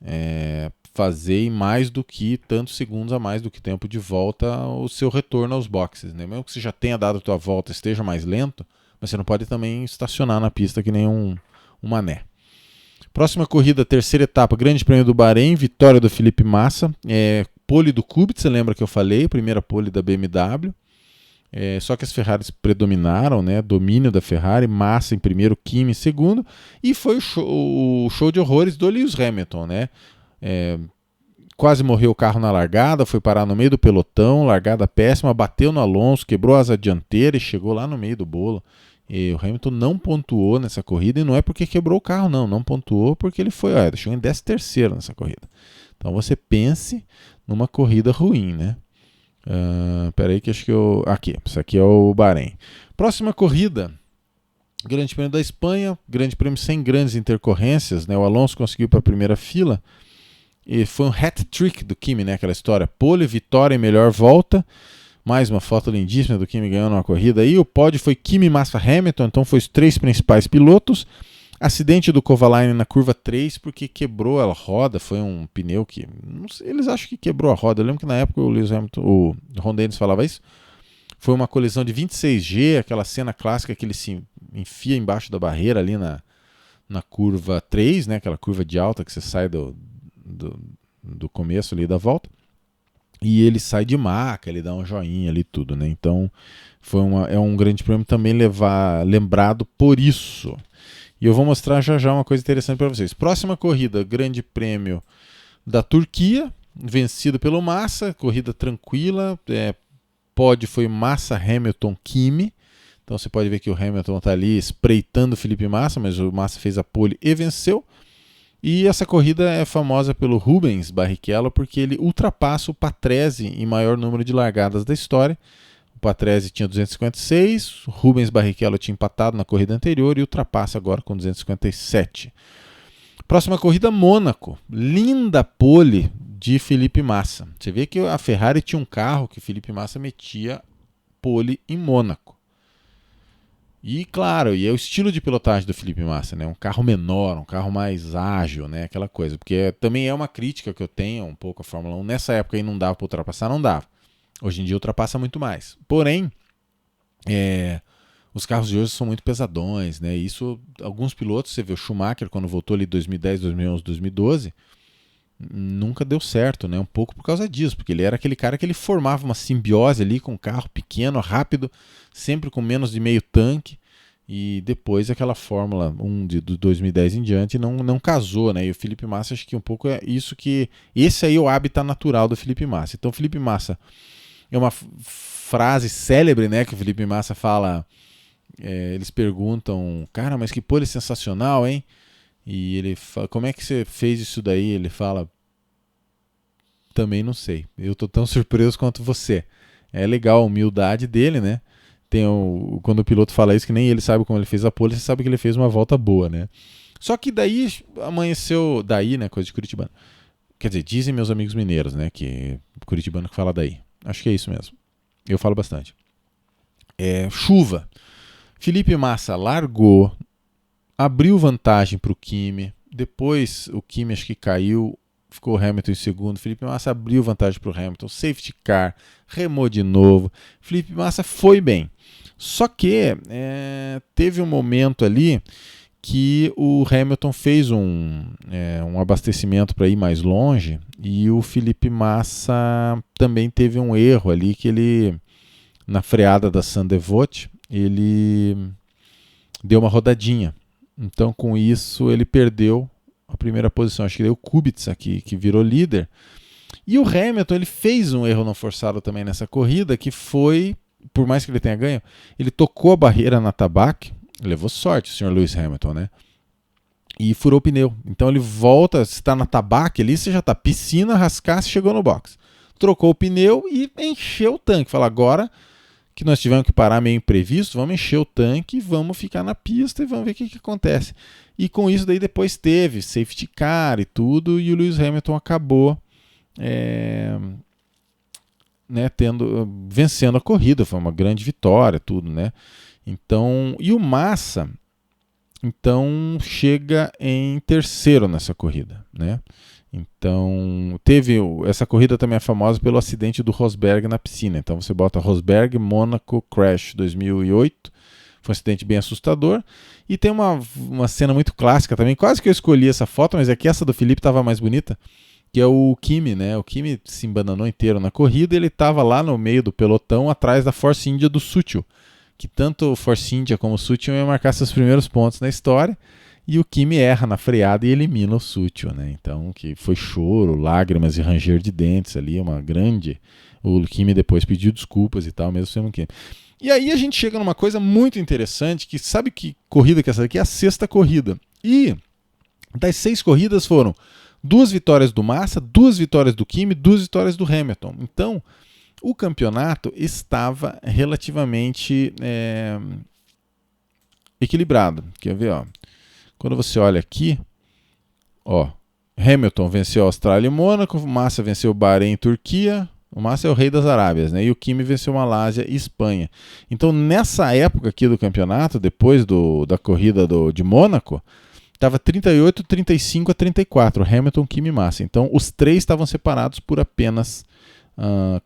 fazer em mais do que tantos segundos a mais do que tempo de volta o seu retorno aos boxes, né? Mesmo que você já tenha dado a tua volta, esteja mais lento, mas você não pode também estacionar na pista que nem um mané. Próxima corrida, terceira etapa, Grande Prêmio do Bahrein, vitória do Felipe Massa, pole do Kubica, lembra que eu falei, primeira pole da BMW, só que as Ferraris predominaram, né? Domínio da Ferrari, Massa em primeiro, Kimi em segundo, e foi o show de horrores do Lewis Hamilton, né? Quase morreu o carro na largada, foi parar no meio do pelotão, largada péssima, bateu no Alonso, quebrou a asa dianteira e chegou lá no meio do bolo. E o Hamilton não pontuou nessa corrida, e não é porque quebrou o carro, não pontuou porque ele chegou em 13º nessa corrida. Então você pense numa corrida ruim, né? Peraí que acho que isso aqui é o Bahrein. Próxima corrida, Grande Prêmio da Espanha, Grande Prêmio sem grandes intercorrências, né? O Alonso conseguiu para a primeira fila, e foi um hat-trick do Kimi, né? Aquela história, pole, vitória e melhor volta. Mais uma foto lindíssima do Kimi ganhando uma corrida aí. O pódio foi Kimi, Massa, Hamilton, então foi os 3 principais pilotos. Acidente do Kovalainen na curva 3, porque quebrou a roda, foi um pneu que... Não sei, eles acham que quebrou a roda. Eu lembro que na época o Ron Dennis falava isso. Foi uma colisão de 26G, aquela cena clássica que ele se enfia embaixo da barreira ali na curva 3, né? Aquela curva de alta que você sai do começo ali da volta. E ele sai de maca, ele dá um joinha ali tudo, né? Então é um grande prêmio também lembrado por isso. E eu vou mostrar já uma coisa interessante para vocês. Próxima corrida, Grande Prêmio da Turquia, vencido pelo Massa, corrida tranquila. Pódio foi Massa, Hamilton, Kimi. Então você pode ver que o Hamilton está ali espreitando o Felipe Massa, mas o Massa fez a pole e venceu. E essa corrida é famosa pelo Rubens Barrichello porque ele ultrapassa o Patrese em maior número de largadas da história. O Patrese tinha 256, o Rubens Barrichello tinha empatado na corrida anterior e ultrapassa agora com 257. Próxima corrida, Mônaco. Linda pole de Felipe Massa. Você vê que a Ferrari tinha um carro que Felipe Massa metia pole em Mônaco. E claro, é o estilo de pilotagem do Felipe Massa, né? Um carro menor, um carro mais ágil, né? Aquela coisa, porque também é uma crítica que eu tenho um pouco à Fórmula 1. Nessa época aí não dava para ultrapassar, não dava. Hoje em dia ultrapassa muito mais. Porém, os carros de hoje são muito pesadões, né? Isso, alguns pilotos, você vê o Schumacher quando voltou ali em 2010, 2011, 2012, nunca deu certo, né? Um pouco por causa disso, porque ele era aquele cara que ele formava uma simbiose ali com um carro pequeno, rápido, sempre com menos de meio tanque, e depois aquela Fórmula 1 de 2010 em diante não casou, né? E o Felipe Massa, acho que um pouco é isso que... Esse aí é o hábitat natural do Felipe Massa. Então o Felipe Massa é uma frase célebre, né? Que o Felipe Massa fala... eles perguntam, cara, mas que pole sensacional, hein? E ele fala, como é que você fez isso daí? Ele fala, também não sei. Eu tô tão surpreso quanto você. É legal a humildade dele, né? Quando o piloto fala isso, que nem ele sabe como ele fez a pole, você sabe que ele fez uma volta boa, né? Só que daí amanheceu, daí, né, coisa de curitibano. Quer dizer, dizem meus amigos mineiros, né, que curitibano que fala daí. Acho que é isso mesmo. Eu falo bastante. Chuva. Felipe Massa largou, abriu vantagem para o Kimi, depois o Kimi acho que caiu, ficou o Hamilton em segundo, Felipe Massa abriu vantagem para o Hamilton, safety car, remou de novo, Felipe Massa foi bem. Só que teve um momento ali que o Hamilton fez um abastecimento para ir mais longe e o Felipe Massa também teve um erro ali que ele, na freada da Sandevot, ele deu uma rodadinha. Então, com isso, ele perdeu a primeira posição. Acho que deu o Kubica, que virou líder. E o Hamilton, ele fez um erro não forçado também nessa corrida, que foi, por mais que ele tenha ganho, ele tocou a barreira na tabac, levou sorte o senhor Lewis Hamilton, né? E furou o pneu. Então ele volta, se está na tabac ali, você já está piscina, rascasse, chegou no box. Trocou o pneu e encheu o tanque. Fala, agora que nós tivemos que parar meio imprevisto, vamos encher o tanque, vamos ficar na pista e vamos ver o que acontece. E com isso daí depois teve safety car e tudo, e o Lewis Hamilton acabou vencendo a corrida, foi uma grande vitória, tudo, né? Então, e o Massa, então, chega em terceiro nessa corrida, né? Então, essa corrida também é famosa pelo acidente do Rosberg na piscina. Então, você bota Rosberg, Mônaco, Crash 2008. Foi um acidente bem assustador. E tem uma cena muito clássica também. Quase que eu escolhi essa foto, mas é que essa do Felipe estava mais bonita. Que é o Kimi, né? O Kimi se embananou inteiro na corrida e ele estava lá no meio do pelotão, atrás da Force India do Sutil. Que tanto o Force India como o Sutil iam marcar seus primeiros pontos na história. E o Kimi erra na freada e elimina o Sutil, né? Então, que foi choro, lágrimas e ranger de dentes ali, uma grande... O Kimi depois pediu desculpas e tal, mesmo sendo o Kimi. E aí a gente chega numa coisa muito interessante, que sabe que corrida que essa daqui é a sexta corrida. E das 6 corridas foram 2 vitórias do Massa, 2 vitórias do Kimi, 2 vitórias do Hamilton. Então, o campeonato estava relativamente equilibrado. Quer ver, ó? Quando você olha aqui, ó, Hamilton venceu a Austrália e Mônaco, Massa venceu Bahrein e Turquia, o Massa é o rei das Arábias, né? E o Kimi venceu Malásia e Espanha. Então, nessa época aqui do campeonato, depois da corrida de Mônaco, estava 38, 35 a 34, Hamilton, Kimi e Massa. Então, os 3 estavam separados por apenas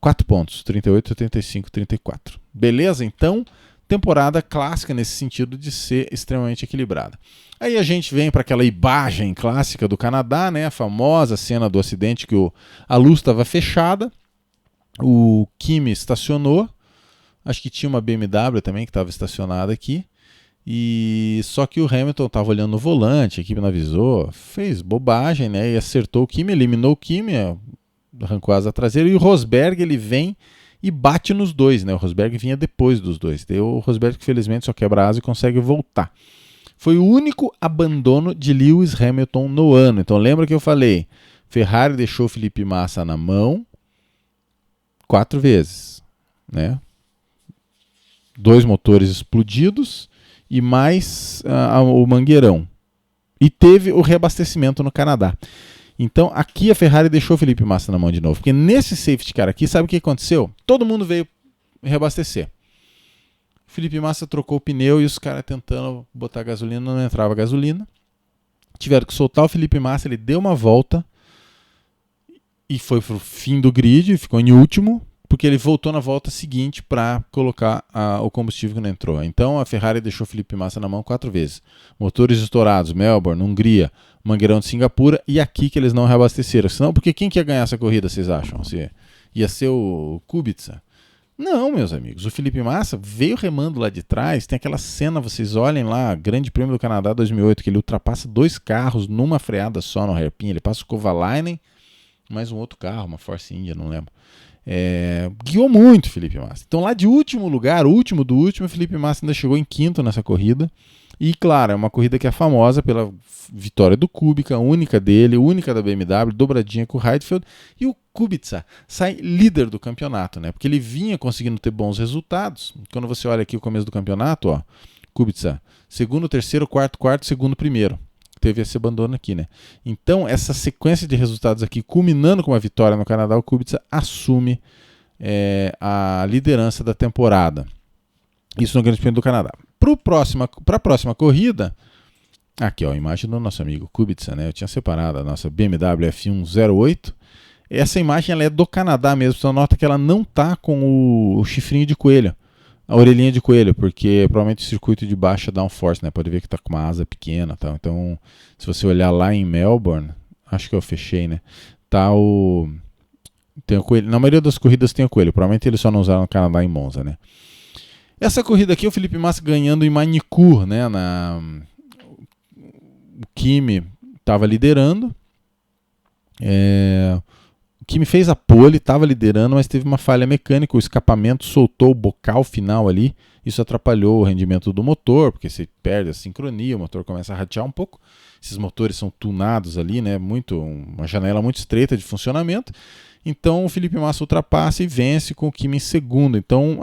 4 pontos, 38, 35, 34. Beleza? Então, temporada clássica nesse sentido de ser extremamente equilibrada. Aí a gente vem para aquela imagem clássica do Canadá, né? A famosa cena do acidente que a luz estava fechada, o Kimi estacionou, acho que tinha uma BMW também que estava estacionada aqui, e só que o Hamilton estava olhando no volante, a equipe não avisou, fez bobagem, né? E acertou o Kimi, eliminou o Kimi, arrancou a asa traseira, e o Rosberg ele vem e bate nos dois, né? O Rosberg vinha depois dos dois. O Rosberg, infelizmente, só quebra a asa e consegue voltar. Foi o único abandono de Lewis Hamilton no ano. Então lembra que eu falei, Ferrari deixou Felipe Massa na mão 4 vezes, né? 2 motores explodidos e mais o mangueirão. E teve o reabastecimento no Canadá. Então aqui a Ferrari deixou o Felipe Massa na mão de novo. Porque nesse safety car aqui, sabe o que aconteceu? Todo mundo veio reabastecer. Felipe Massa trocou o pneu e os caras tentando botar gasolina, não entrava gasolina. Tiveram que soltar o Felipe Massa, ele deu uma volta e foi pro fim do grid, ficou em último, porque ele voltou na volta seguinte para colocar o combustível que não entrou. Então a Ferrari deixou o Felipe Massa na mão 4 vezes. Motores estourados, Melbourne, Hungria, Mangueirão de Singapura, e aqui que eles não reabasteceram. Senão, porque quem que ia ganhar essa corrida, vocês acham? Ia ser o Kubica? Não, meus amigos. O Felipe Massa veio remando lá de trás. Tem aquela cena, vocês olhem lá, Grande Prêmio do Canadá 2008, que ele ultrapassa 2 carros numa freada só no hairpin. Ele passa o Kovalainen, mais um outro carro, uma Force India, não lembro. Guiou muito o Felipe Massa. Então lá de último lugar, o último do último, o Felipe Massa ainda chegou em quinto nessa corrida E claro, é uma corrida que é famosa pela vitória do Kubica, única dele, única da BMW, dobradinha com o Heidfeld, e o Kubica sai líder do campeonato, né? Porque ele vinha conseguindo ter bons resultados. Quando você olha aqui o começo do campeonato, ó, Kubica, segundo, terceiro, quarto, segundo, primeiro. Teve esse abandono aqui, né? Então, essa sequência de resultados aqui, culminando com uma vitória no Canadá, o Kubica assume a liderança da temporada. Isso no Grande Prêmio do Canadá. Para a próxima corrida, aqui ó, a imagem do nosso amigo Kubica, né? Eu tinha separado a nossa BMW F108. Essa imagem ela é do Canadá mesmo, você nota que ela não está com o chifrinho de coelho, a orelhinha de coelho, porque provavelmente o circuito de baixa downforce, né? Pode ver que está com uma asa pequena, tá? Então, se você olhar lá em Melbourne, acho que eu fechei, né? Tá tem o coelho. Na maioria das corridas tem o coelho, provavelmente eles só não usaram no Canadá em Monza, né? Essa corrida aqui, o Felipe Massa ganhando em Manicur, né? O Kimi estava liderando. O Kimi fez a pole, estava liderando, mas teve uma falha mecânica, o escapamento soltou o bocal final ali, isso atrapalhou o rendimento do motor, porque você perde a sincronia, o motor começa a ratear um pouco. Esses motores são tunados ali, né? Uma janela muito estreita de funcionamento. Então o Felipe Massa ultrapassa e vence com o Kimi em segundo. Então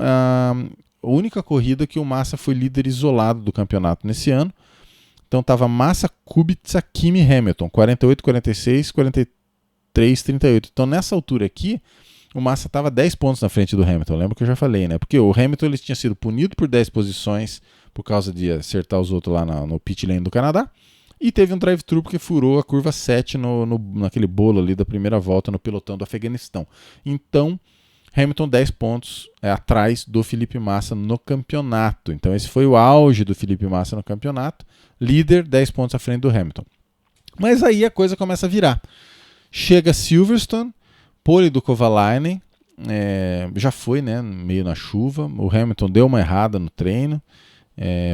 a única corrida que o Massa foi líder isolado do campeonato nesse ano. Então estava Massa, Kubica, Kimi, Hamilton, 48, 46, 43, 38. Então nessa altura aqui, o Massa estava 10 pontos na frente do Hamilton. Lembra que eu já falei, né? Porque o Hamilton ele tinha sido punido por 10 posições por causa de acertar os outros lá no pit lane do Canadá. E teve um drive-thru porque furou a curva 7 naquele bolo ali da primeira volta no pelotão do Afeganistão. Então, Hamilton 10 pontos atrás do Felipe Massa no campeonato. Então esse foi o auge do Felipe Massa no campeonato. Líder, 10 pontos à frente do Hamilton. Mas aí a coisa começa a virar. Chega Silverstone, pole do Kovalainen, já foi, né, meio na chuva. O Hamilton deu uma errada no treino.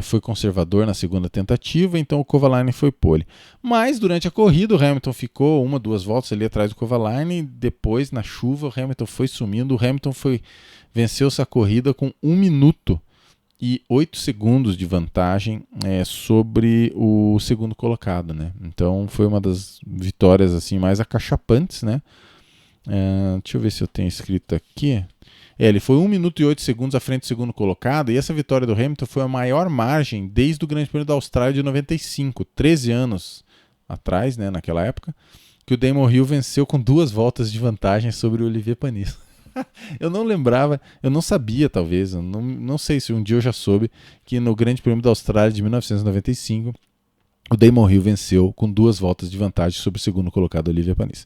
Foi conservador na segunda tentativa, então o Kovalainen foi pole. Mas durante a corrida o Hamilton ficou 1, 2 voltas ali atrás do Kovalainen, depois na chuva o Hamilton foi sumindo, o Hamilton venceu essa corrida com 1 minuto e 8 segundos de vantagem sobre o segundo colocado, né? Então foi uma das vitórias assim mais acachapantes, né? Deixa eu ver se eu tenho escrito aqui. Ele foi 1 minuto e 8 segundos à frente do segundo colocado, e essa vitória do Hamilton foi a maior margem desde o Grande Prêmio da Austrália de 95, 13 anos atrás, né, naquela época, que o Damon Hill venceu com 2 voltas de vantagem sobre o Olivier Panis. Eu não lembrava, eu não sabia talvez, eu não sei se um dia eu já soube, que no Grande Prêmio da Austrália de 1995, o Damon Hill venceu com 2 voltas de vantagem sobre o segundo colocado Olivier Panis.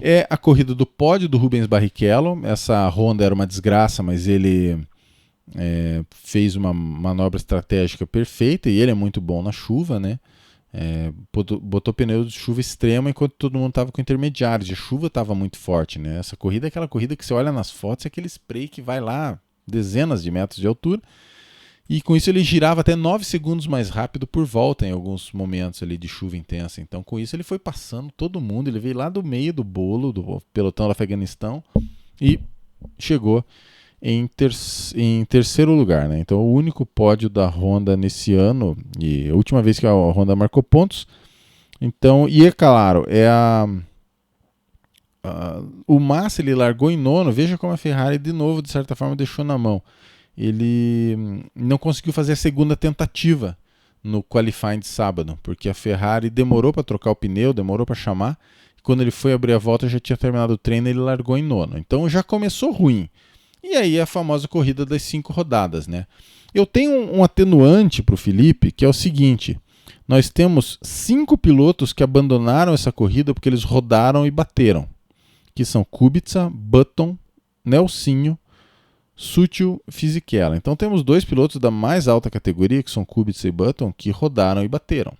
É a corrida do pódio do Rubens Barrichello. Essa Honda era uma desgraça, mas ele fez uma manobra estratégica perfeita e ele é muito bom na chuva, né? Botou pneu de chuva extrema enquanto todo mundo estava com intermediários. A chuva estava muito forte, né? Essa corrida é aquela corrida que você olha nas fotos, é aquele spray que vai lá dezenas de metros de altura. E com isso ele girava até 9 segundos mais rápido por volta em alguns momentos ali de chuva intensa. Então com isso ele foi passando todo mundo, ele veio lá do meio do bolo, do pelotão do Afeganistão e chegou em terceiro lugar, né? Então o único pódio da Honda nesse ano, e a última vez que a Honda marcou pontos. Então, e é claro, o Massa ele largou em nono, veja como a Ferrari de novo de certa forma deixou na mão. Ele não conseguiu fazer a segunda tentativa no qualifying de sábado, porque a Ferrari demorou para trocar o pneu, demorou para chamar. Quando ele foi abrir a volta, já tinha terminado o treino e ele largou em nono. Então já começou ruim. E aí a famosa corrida das 5 rodadas, né? Eu tenho um atenuante para o Felipe, que é o seguinte: nós temos 5 pilotos que abandonaram essa corrida porque eles rodaram e bateram, que são Kubica, Button, Nelsinho, Sutil, Fisichella. Então temos 2 pilotos da mais alta categoria, que são Kubica e Button, que rodaram e bateram.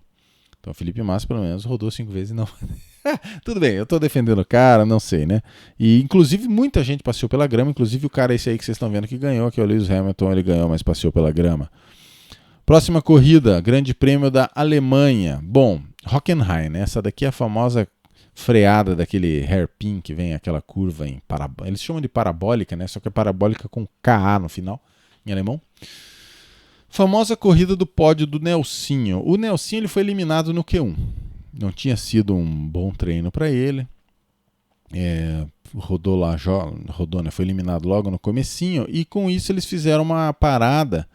Então Felipe Massa pelo menos rodou 5 vezes e não... Tudo bem, eu estou defendendo o cara, não sei, né? E inclusive muita gente passeou pela grama, inclusive o cara esse aí que vocês estão vendo que ganhou, que é o Lewis Hamilton, ele ganhou, mas passeou pela grama. Próxima corrida, Grande Prêmio da Alemanha. Bom, Hockenheim, né? Essa daqui é a famosa freada daquele hairpin que vem aquela curva em parabólica. Eles chamam de parabólica, né? Só que é parabólica com KA no final, em alemão. Famosa corrida do pódio do Nelsinho. O Nelsinho ele foi eliminado no Q1. Não tinha sido um bom treino para ele. Rodou lá, foi eliminado logo no comecinho. E com isso eles fizeram uma parada,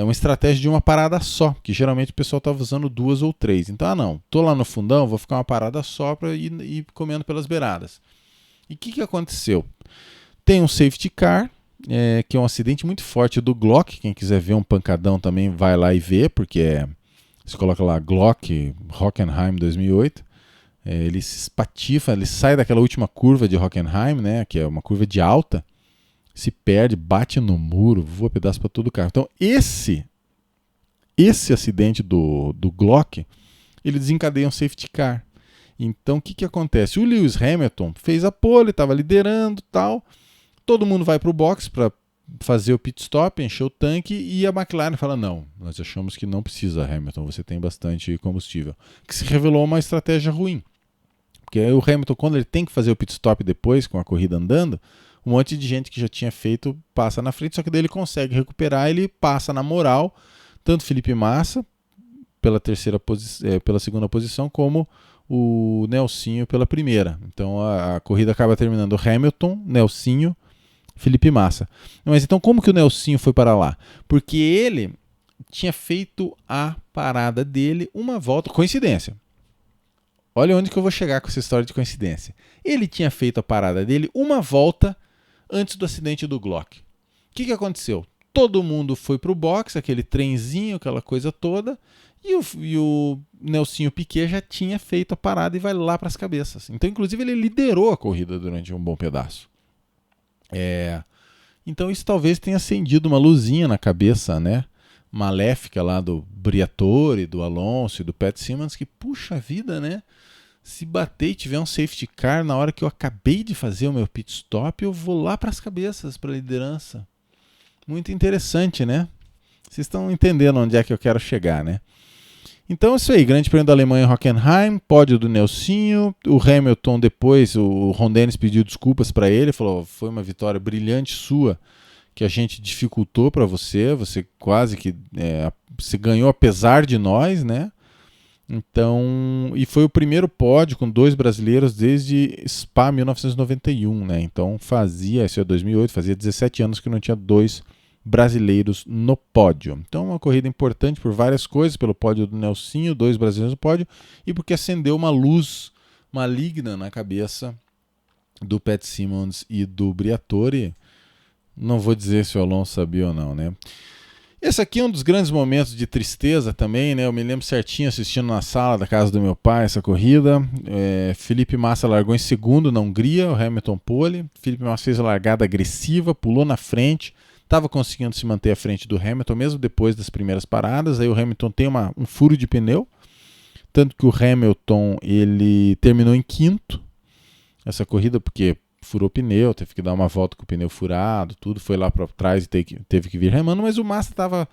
uma estratégia de uma parada só. Que geralmente o pessoal estava usando 2 ou 3. Então, tô lá no fundão, vou ficar uma parada só para ir comendo pelas beiradas. E o que aconteceu? Tem um safety car, que é um acidente muito forte do Glock. Quem quiser ver um pancadão também vai lá e vê, porque você coloca lá Glock, Hockenheim 2008. Ele se espatifa, ele sai daquela última curva de Hockenheim, né, que é uma curva de alta, se perde, bate no muro, voa pedaço para todo o carro. Então esse acidente do Glock, ele desencadeia um safety car. Então o que acontece? O Lewis Hamilton fez a pole, estava liderando tal, todo mundo vai para o box para fazer o pit stop, encher o tanque, e a McLaren fala, não, nós achamos que não precisa, Hamilton, você tem bastante combustível. Que se revelou uma estratégia ruim. Porque o Hamilton, quando ele tem que fazer o pit stop depois, com a corrida andando, um monte de gente que já tinha feito passa na frente, só que daí ele consegue recuperar, ele passa na moral, tanto Felipe Massa pela segunda posição, como o Nelsinho pela primeira. Então a corrida acaba terminando Hamilton, Nelsinho, Felipe Massa. Mas então como que o Nelsinho foi para lá? Porque ele tinha feito a parada dele uma volta, coincidência. Olha onde que eu vou chegar com essa história de coincidência. Ele tinha feito a parada dele uma volta antes do acidente do Glock. O que aconteceu? Todo mundo foi pro box, aquele trenzinho, aquela coisa toda, e o Nelsinho Piquet já tinha feito a parada e vai lá para as cabeças. Então, inclusive, ele liderou a corrida durante um bom pedaço. Então, isso talvez tenha acendido uma luzinha na cabeça, né, maléfica lá do Briatore, do Alonso e do Pat Simmons, que, puxa vida, né? Se bater e tiver um safety car na hora que eu acabei de fazer o meu pit stop, eu vou lá para as cabeças, para a liderança. Muito interessante, né? Vocês estão entendendo onde é que eu quero chegar, né? Então é isso aí, Grande Prêmio da Alemanha em Hockenheim, pódio do Nelsinho, o Hamilton depois, o Ron Dennis pediu desculpas para ele, falou, foi uma vitória brilhante sua, que a gente dificultou para você quase que você ganhou apesar de nós, né? Então, e foi o primeiro pódio com 2 brasileiros desde Spa 1991, né? Então isso é 2008, fazia 17 anos que não tinha 2 brasileiros no pódio. Então, uma corrida importante por várias coisas, pelo pódio do Nelsinho, 2 brasileiros no pódio, e porque acendeu uma luz maligna na cabeça do Pat Simmons e do Briatore. Não vou dizer se o Alonso sabia ou não, né? Esse aqui é um dos grandes momentos de tristeza também, né? Eu me lembro certinho assistindo na sala da casa do meu pai essa corrida. Felipe Massa largou em segundo na Hungria, o Hamilton pole. Felipe Massa fez a largada agressiva, pulou na frente, estava conseguindo se manter à frente do Hamilton, mesmo depois das primeiras paradas. Aí o Hamilton tem um furo de pneu, tanto que o Hamilton ele terminou em quinto essa corrida, porque furou o pneu, teve que dar uma volta com o pneu furado, tudo, foi lá para trás e teve que vir remando, mas o Massa estava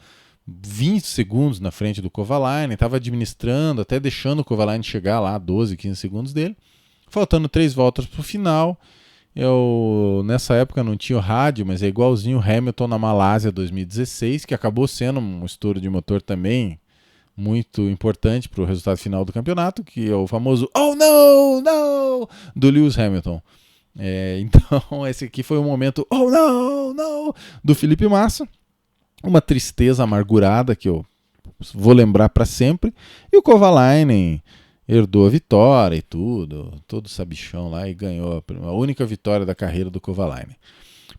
20 segundos na frente do Kovalainen, estava administrando, até deixando o Kovalainen chegar lá, 12, 15 segundos dele, faltando 3 voltas para o final. Nessa época não tinha o rádio, mas é igualzinho o Hamilton na Malásia 2016, que acabou sendo um estouro de motor também muito importante para o resultado final do campeonato, que é o famoso "Oh no, no" do Lewis Hamilton. Então esse aqui foi o momento "Oh no, no" do Felipe Massa, uma tristeza amargurada que eu vou lembrar para sempre, e o Kovalainen herdou a vitória e tudo, todo sabichão lá, e ganhou a única vitória da carreira do Kovalainen.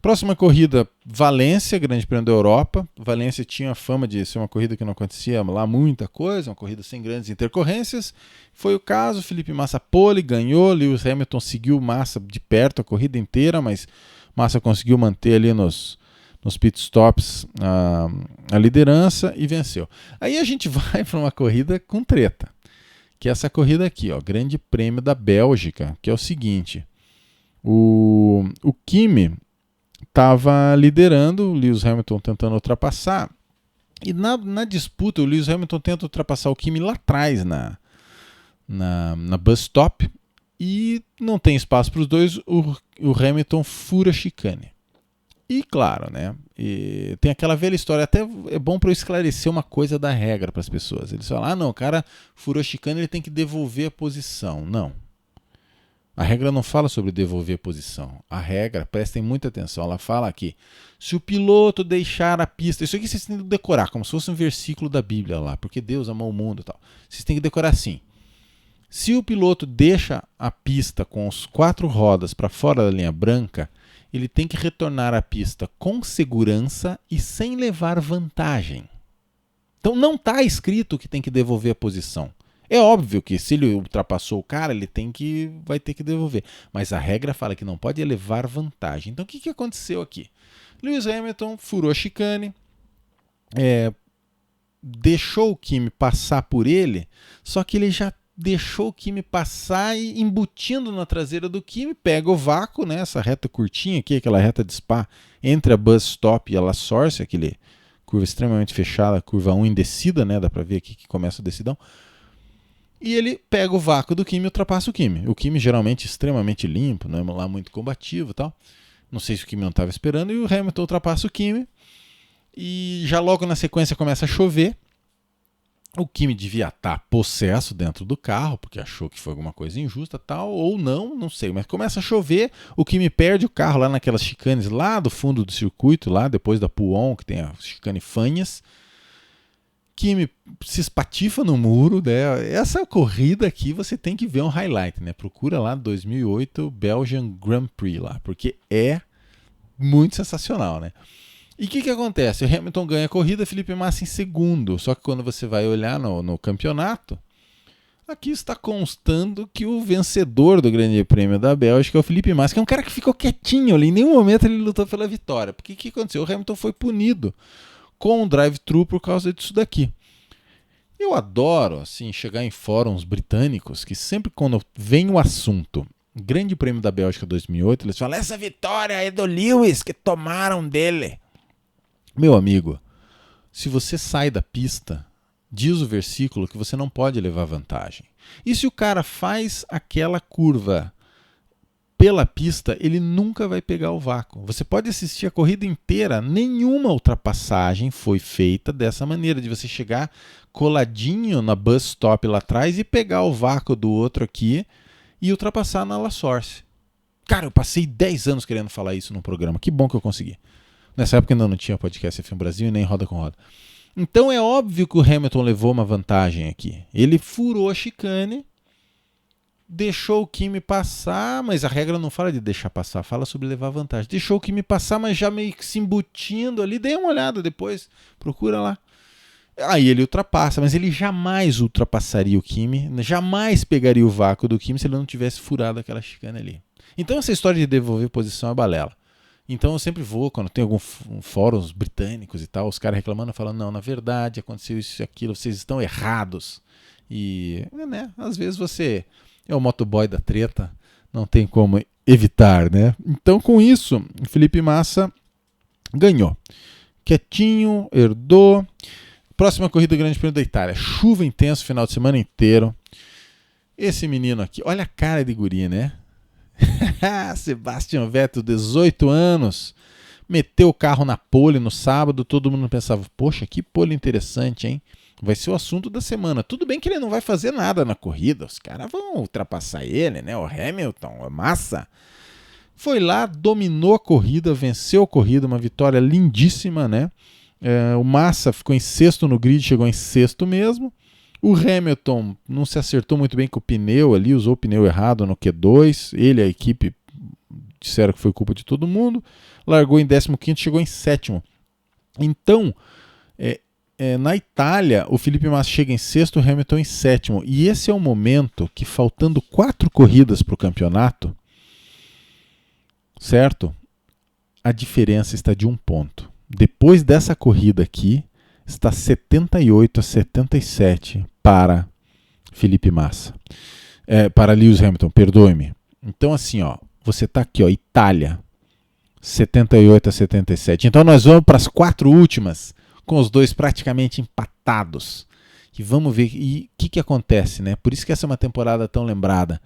Próxima corrida, Valência, Grande Prêmio da Europa. Valência tinha a fama de ser uma corrida que não acontecia lá muita coisa, uma corrida sem grandes intercorrências. Foi o caso, Felipe Massa pole, ganhou, Lewis Hamilton seguiu Massa de perto a corrida inteira, mas Massa conseguiu manter ali nos pitstops a liderança e venceu. Aí a gente vai para uma corrida com treta, que é essa corrida aqui, ó, Grande Prêmio da Bélgica, que é o seguinte, o Kimi estava liderando, o Lewis Hamilton tentando ultrapassar, e na disputa o Lewis Hamilton tenta ultrapassar o Kimi lá atrás na bus stop, e não tem espaço para os dois, o Hamilton fura a chicane. E claro, né? E tem aquela velha história, até é bom para eu esclarecer uma coisa da regra para as pessoas. Eles falam, não, o cara furou chicane, ele tem que devolver a posição. Não. A regra não fala sobre devolver a posição. A regra, prestem muita atenção, ela fala aqui, se o piloto deixar a pista, isso aqui vocês têm que decorar, como se fosse um versículo da Bíblia lá, porque Deus amou o mundo e tal. Vocês têm que decorar assim. Se o piloto deixa a pista com os 4 rodas para fora da linha branca, ele tem que retornar à pista com segurança e sem levar vantagem. Então não está escrito que tem que devolver a posição. É óbvio que se ele ultrapassou o cara, ele vai ter que devolver. Mas a regra fala que não pode levar vantagem. Então o que aconteceu aqui? Lewis Hamilton furou a chicane, deixou o Kimi passar por ele, só que ele já deixou o Kimi passar e embutindo na traseira do Kimi, pega o vácuo, né, essa reta curtinha aqui, aquela reta de Spa, entre a Bus Stop e a La Source, aquele curva extremamente fechada, curva 1 em descida, né, dá pra ver aqui que começa o decidão, e ele pega o vácuo do Kimi e ultrapassa o Kimi. O Kimi geralmente extremamente limpo, não é lá muito combativo e tal, não sei se o Kimi não estava esperando, e o Hamilton ultrapassa o Kimi, e já logo na sequência começa a chover. O Kimi devia estar possesso dentro do carro, porque achou que foi alguma coisa injusta, tal, ou não sei. Mas começa a chover, o Kimi perde o carro lá naquelas chicanes lá do fundo do circuito, lá depois da Puon, que tem a chicane Fanhas. Kimi se espatifa no muro, né? Essa corrida aqui você tem que ver um highlight, né? Procura lá 2008 Belgian Grand Prix lá, porque é muito sensacional, né? E o que acontece? O Hamilton ganha a corrida, Felipe Massa em segundo. Só que quando você vai olhar no campeonato, aqui está constando que o vencedor do Grande Prêmio da Bélgica é o Felipe Massa, que é um cara que ficou quietinho ali. Em nenhum momento ele lutou pela vitória. Porque o que aconteceu? O Hamilton foi punido com um drive-thru por causa disso daqui. Eu adoro assim, chegar em fóruns britânicos que sempre quando vem o assunto Grande Prêmio da Bélgica 2008, eles falam, essa vitória é do Lewis, que tomaram dele. Meu amigo, se você sai da pista, diz o versículo que você não pode levar vantagem. E se o cara faz aquela curva pela pista, ele nunca vai pegar o vácuo. Você pode assistir a corrida inteira, nenhuma ultrapassagem foi feita dessa maneira, de você chegar coladinho na bus stop lá atrás e pegar o vácuo do outro aqui e ultrapassar na La Source. Cara, eu passei 10 anos querendo falar isso no programa, que bom que eu consegui. Nessa época ainda não tinha podcast F1 Brasil e nem Roda com Roda. Então é óbvio que o Hamilton levou uma vantagem aqui. Ele furou a chicane, deixou o Kimi passar, mas a regra não fala de deixar passar, fala sobre levar vantagem. Deixou o Kimi passar, mas já meio que se embutindo ali. Dê uma olhada depois, procura lá. Aí ele ultrapassa, mas ele jamais ultrapassaria o Kimi, jamais pegaria o vácuo do Kimi se ele não tivesse furado aquela chicane ali. Então essa história de devolver posição é balela. Então eu sempre vou, quando tem alguns fóruns britânicos e tal, os caras reclamando, falando, não, na verdade aconteceu isso e aquilo, vocês estão errados. E, né, às vezes você é o motoboy da treta, não tem como evitar, né? Então com isso, o Felipe Massa ganhou. Quietinho, herdou. Próxima corrida do Grande Prêmio da Itália. Chuva intensa o final de semana inteiro. Esse menino aqui, olha a cara de guri, né? Sebastian Vettel, 18 anos, meteu o carro na pole no sábado, todo mundo pensava, poxa, que pole interessante, hein? Vai ser o assunto da semana. Tudo bem que ele não vai fazer nada na corrida, os caras vão ultrapassar ele, né? O Hamilton, a Massa. Foi lá, dominou a corrida, venceu a corrida, uma vitória lindíssima, né? O Massa ficou em sexto no grid, chegou em sexto mesmo. O Hamilton não se acertou muito bem com o pneu ali, usou o pneu errado no Q2. Ele e a equipe disseram que foi culpa de todo mundo. Largou em 15º, chegou em sétimo. Então, na Itália, o Felipe Massa chega em sexto, o Hamilton em sétimo. E esse é o momento que, faltando 4 corridas para o campeonato, certo? A diferença está de 1 ponto. Depois dessa corrida aqui, está 78-77 para Felipe Massa. Para Lewis Hamilton, perdoe-me. Então assim, ó, você está aqui, ó, Itália, 78-77. Então nós vamos para as 4 últimas, com os dois praticamente empatados. E vamos ver o que acontece, né? Por isso que essa é uma temporada tão lembrada.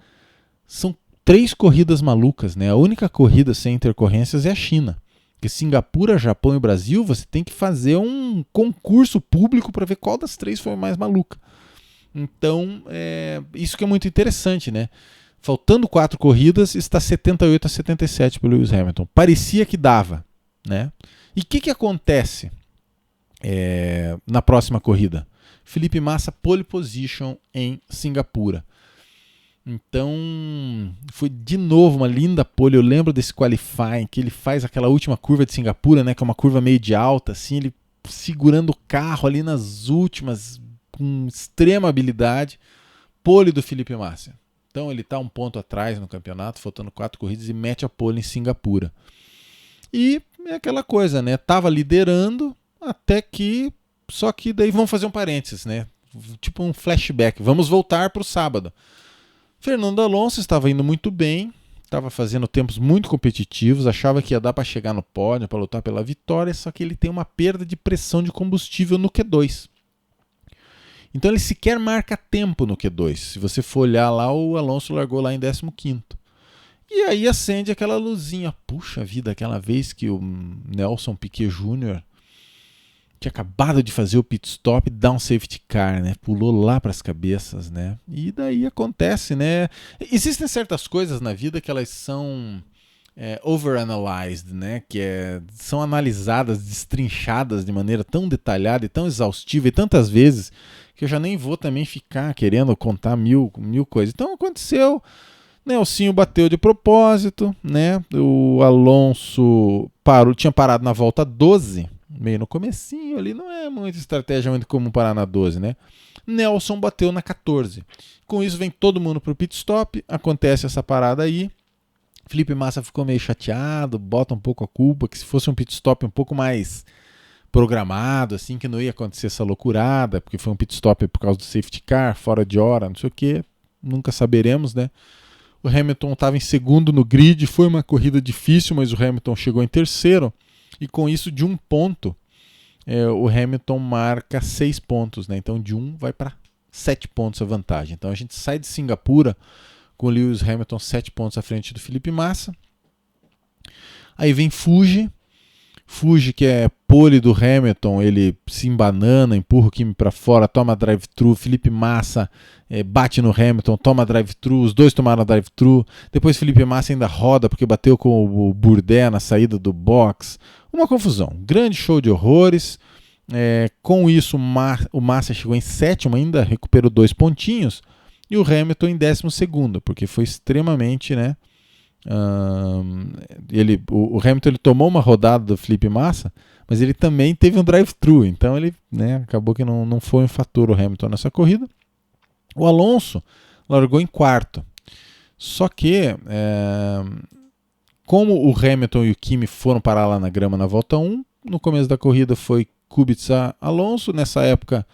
São 3 corridas malucas, né? A única corrida sem intercorrências é a China. Porque Singapura, Japão e Brasil, você tem que fazer um concurso público para ver qual das 3 foi mais maluca. Então, isso que é muito interessante, né? Faltando 4 corridas, está 78-77 pelo Lewis Hamilton. Parecia que dava, né? E o que acontece na próxima corrida? Felipe Massa, pole position em Singapura. Então, foi de novo uma linda pole. Eu lembro desse qualifying, que ele faz aquela última curva de Singapura, né, que é uma curva meio de alta, assim, ele segurando o carro ali nas últimas, com extrema habilidade. Pole do Felipe Massa. Então, ele está um ponto atrás no campeonato, faltando 4 corridas, e mete a pole em Singapura. E é aquela coisa, né? Tava liderando até que... Só que daí vamos fazer um parênteses, né? Tipo um flashback. Vamos voltar para o sábado. Fernando Alonso estava indo muito bem, estava fazendo tempos muito competitivos, achava que ia dar para chegar no pódio, para lutar pela vitória, só que ele tem uma perda de pressão de combustível no Q2. Então ele sequer marca tempo no Q2. Se você for olhar lá, o Alonso largou lá em 15º. E aí acende aquela luzinha. Puxa vida, aquela vez que o Nelson Piquet Jr. tinha acabado de fazer o pit stop, dá um safety car, né? Pulou lá para as cabeças, né? E daí acontece, né? Existem certas coisas na vida que elas são overanalyzed, né? Que são analisadas, destrinchadas de maneira tão detalhada e tão exaustiva e tantas vezes que eu já nem vou também ficar querendo contar mil coisas. Então aconteceu, Nelsinho bateu de propósito, né? O Alonso tinha parado na volta 12, meio no comecinho ali, não é muita estratégia muito comum parar na 12, né? Nelson bateu na 14. Com isso vem todo mundo pro pit stop, acontece essa parada aí. Felipe Massa ficou meio chateado, bota um pouco a culpa, que se fosse um pit stop um pouco mais programado, assim, que não ia acontecer essa loucurada, porque foi um pit stop por causa do safety car, fora de hora, não sei o que, nunca saberemos, né? O Hamilton estava em segundo no grid, foi uma corrida difícil, mas o Hamilton chegou em terceiro, e com isso de 1 ponto, o Hamilton marca 6 pontos, né? Então de 1 vai para 7 pontos a vantagem. Então a gente sai de Singapura com o Lewis Hamilton 7 pontos à frente do Felipe Massa. Aí vem Fuji, que é pole do Hamilton, ele se embanana, empurra o Kimi para fora, toma drive-thru, Felipe Massa bate no Hamilton, toma drive-thru, os dois tomaram drive-thru, depois Felipe Massa ainda roda porque bateu com o Bourdais na saída do box, uma confusão, grande show de horrores. Com isso o Massa chegou em 7º, ainda recuperou 2 pontinhos, e o Hamilton em 12º, porque foi extremamente, né? O Hamilton ele tomou uma rodada do Felipe Massa, mas ele também teve um drive-thru, então ele, né, acabou que não foi um fator o Hamilton nessa corrida. O Alonso largou em 4º, só que como o Hamilton e o Kimi foram parar lá na grama na volta 1, no começo da corrida foi Kubica Alonso, nessa época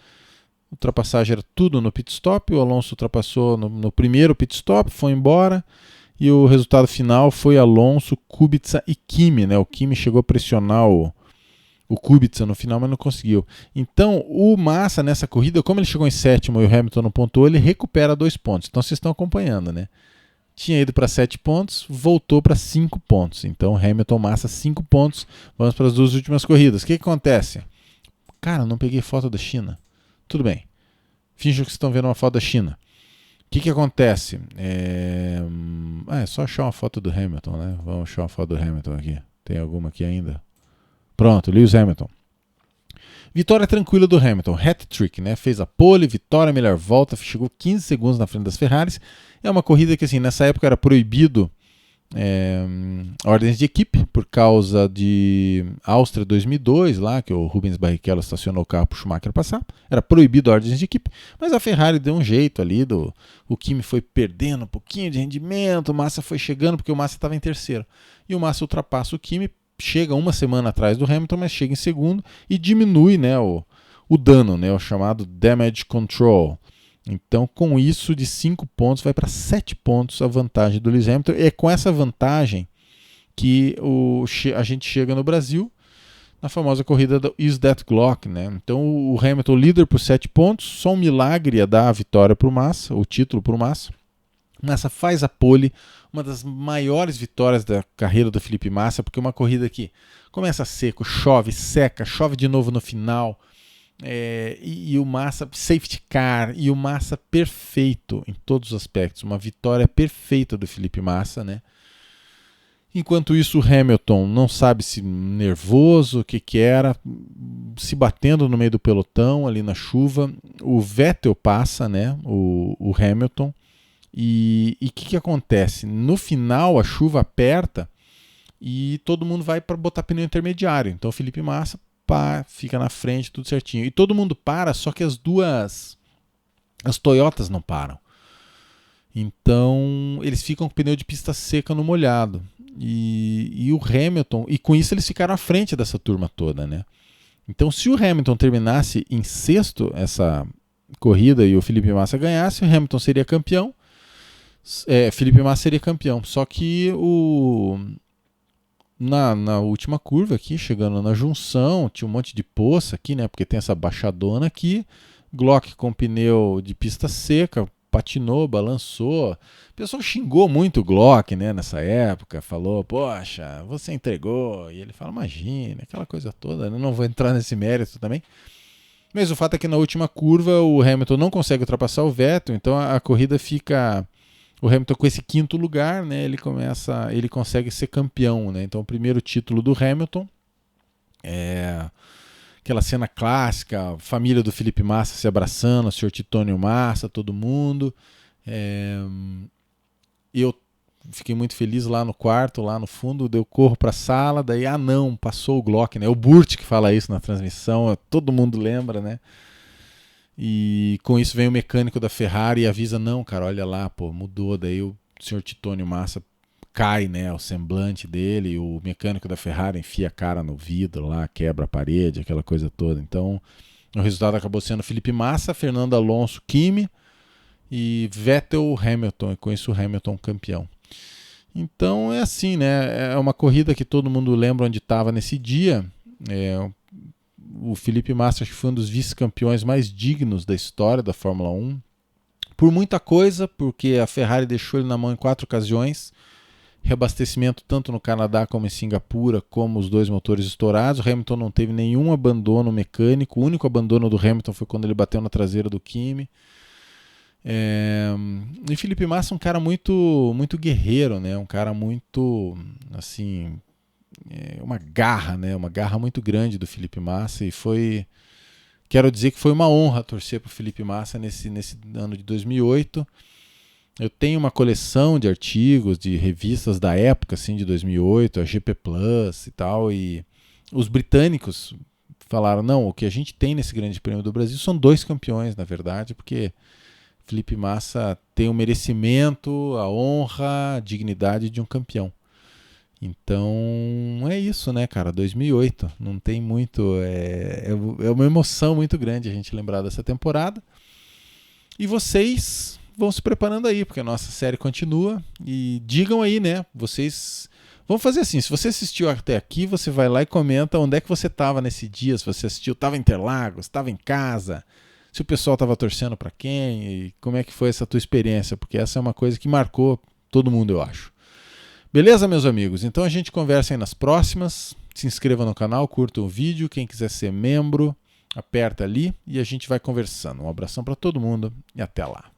ultrapassagem era tudo no pit stop, o Alonso ultrapassou no primeiro pit stop, foi embora, e o resultado final foi Alonso, Kubica e Kimi, né? O Kimi chegou a pressionar o Kubica no final, mas não conseguiu. Então, o Massa nessa corrida, como ele chegou em 7º e o Hamilton não pontuou, ele recupera 2 pontos. Então, vocês estão acompanhando, né? Tinha ido para 7 pontos, voltou para 5 pontos. Então, Hamilton, Massa, 5 pontos. Vamos para as 2 últimas corridas. O que acontece? Cara, não peguei foto da China. Tudo bem. Finjam que vocês estão vendo uma foto da China. O que acontece? É só achar uma foto do Hamilton, né? Vamos achar uma foto do Hamilton aqui. Tem alguma aqui ainda? Pronto, Lewis Hamilton. Vitória tranquila do Hamilton, hat-trick, né? Fez a pole, vitória, melhor volta, chegou 15 segundos na frente das Ferraris. É uma corrida que, assim, nessa época era proibido ordens de equipe, por causa de Áustria 2002, lá que o Rubens Barrichello estacionou o carro para o Schumacher passar. Era proibido ordens de equipe, mas a Ferrari deu um jeito ali, o Kimi foi perdendo um pouquinho de rendimento, o Massa foi chegando, porque o Massa estava em terceiro. E o Massa ultrapassa o Kimi, chega uma semana atrás do Hamilton, mas chega em segundo e diminui, né, o dano, né, o chamado damage control. Então, com isso, de 5 pontos, vai para 7 pontos a vantagem do Lewis Hamilton. É com essa vantagem que a gente chega no Brasil, na famosa corrida do Is That Glock, né? Então, o Hamilton líder por 7 pontos, só um milagre ia dar a vitória para o Massa, o título para o Massa. Massa faz a pole, uma das maiores vitórias da carreira do Felipe Massa, porque é uma corrida que começa seco, chove, seca, chove de novo no final, e o Massa, safety car, e o Massa perfeito em todos os aspectos, uma vitória perfeita do Felipe Massa, né? Enquanto isso, o Hamilton não sabe se nervoso, o que era, se batendo no meio do pelotão, ali na chuva. O Vettel passa, né, o Hamilton. E o que acontece? No final, a chuva aperta e todo mundo vai para botar pneu intermediário. Então, o Felipe Massa fica na frente, tudo certinho. E todo mundo para, só que as Toyotas não param. Então, eles ficam com pneu de pista seca no molhado. E o Hamilton, e com isso eles ficaram à frente dessa turma toda, né? Então, se o Hamilton terminasse em sexto essa corrida e o Felipe Massa ganhasse, o Hamilton seria campeão. Felipe Massa seria campeão. Só que na última curva aqui, chegando na junção, tinha um monte de poça aqui, né? Porque tem essa baixadona aqui. Glock com pneu de pista seca, patinou, balançou. O pessoal xingou muito o Glock, né, nessa época, falou, poxa, você entregou. E ele fala, imagina, aquela coisa toda, eu não vou entrar nesse mérito também. Mas o fato é que na última curva o Hamilton não consegue ultrapassar o Vettel, então a corrida fica... O Hamilton com esse quinto lugar, né, ele consegue ser campeão, né? Então o primeiro título do Hamilton é... Aquela cena clássica, família do Felipe Massa se abraçando, o senhor Titônio Massa, todo mundo. Eu fiquei muito feliz lá no quarto, lá no fundo, eu corro para a sala, daí, não, passou o Glock, né? O Burt que fala isso na transmissão, todo mundo lembra, né? E com isso vem o mecânico da Ferrari e avisa, não, cara, olha lá, pô, mudou. Daí o senhor Titônio Massa cai, né, o semblante dele, o mecânico da Ferrari enfia a cara no vidro lá, quebra a parede, aquela coisa toda. Então, o resultado acabou sendo Felipe Massa, Fernando Alonso, Kimi e Vettel, Hamilton, e com isso o Hamilton campeão. Então é assim, né, é uma corrida que todo mundo lembra onde estava nesse dia. O Felipe Massa acho que foi um dos vice-campeões mais dignos da história da Fórmula 1, por muita coisa, porque a Ferrari deixou ele na mão em 4 ocasiões, reabastecimento tanto no Canadá como em Singapura, como os 2 motores estourados. O Hamilton não teve nenhum abandono mecânico, o único abandono do Hamilton foi quando ele bateu na traseira do Kimi. E Felipe Massa é um cara muito, muito guerreiro, né? Um cara muito, assim, uma garra, né? Uma garra muito grande do Felipe Massa, e quero dizer que foi uma honra torcer para o Felipe Massa nesse ano de 2008. Eu tenho uma coleção de artigos, de revistas da época, assim, de 2008, a GP Plus e tal, e os britânicos falaram, não, o que a gente tem nesse Grande Prêmio do Brasil são 2 campeões, na verdade, porque Felipe Massa tem o merecimento, a honra, a dignidade de um campeão. Então, é isso, né, cara, 2008, não tem muito, é uma emoção muito grande a gente lembrar dessa temporada. E vocês vão se preparando aí, porque a nossa série continua. E digam aí, né? Vocês... Vamos fazer assim, se você assistiu até aqui, você vai lá e comenta onde é que você estava nesse dia. Se você assistiu, estava em Interlagos, estava em casa, se o pessoal estava torcendo para quem, e como é que foi essa tua experiência, porque essa é uma coisa que marcou todo mundo, eu acho. Beleza, meus amigos? Então a gente conversa aí nas próximas. Se inscreva no canal, curta o vídeo. Quem quiser ser membro, aperta ali e a gente vai conversando. Um abração para todo mundo e até lá.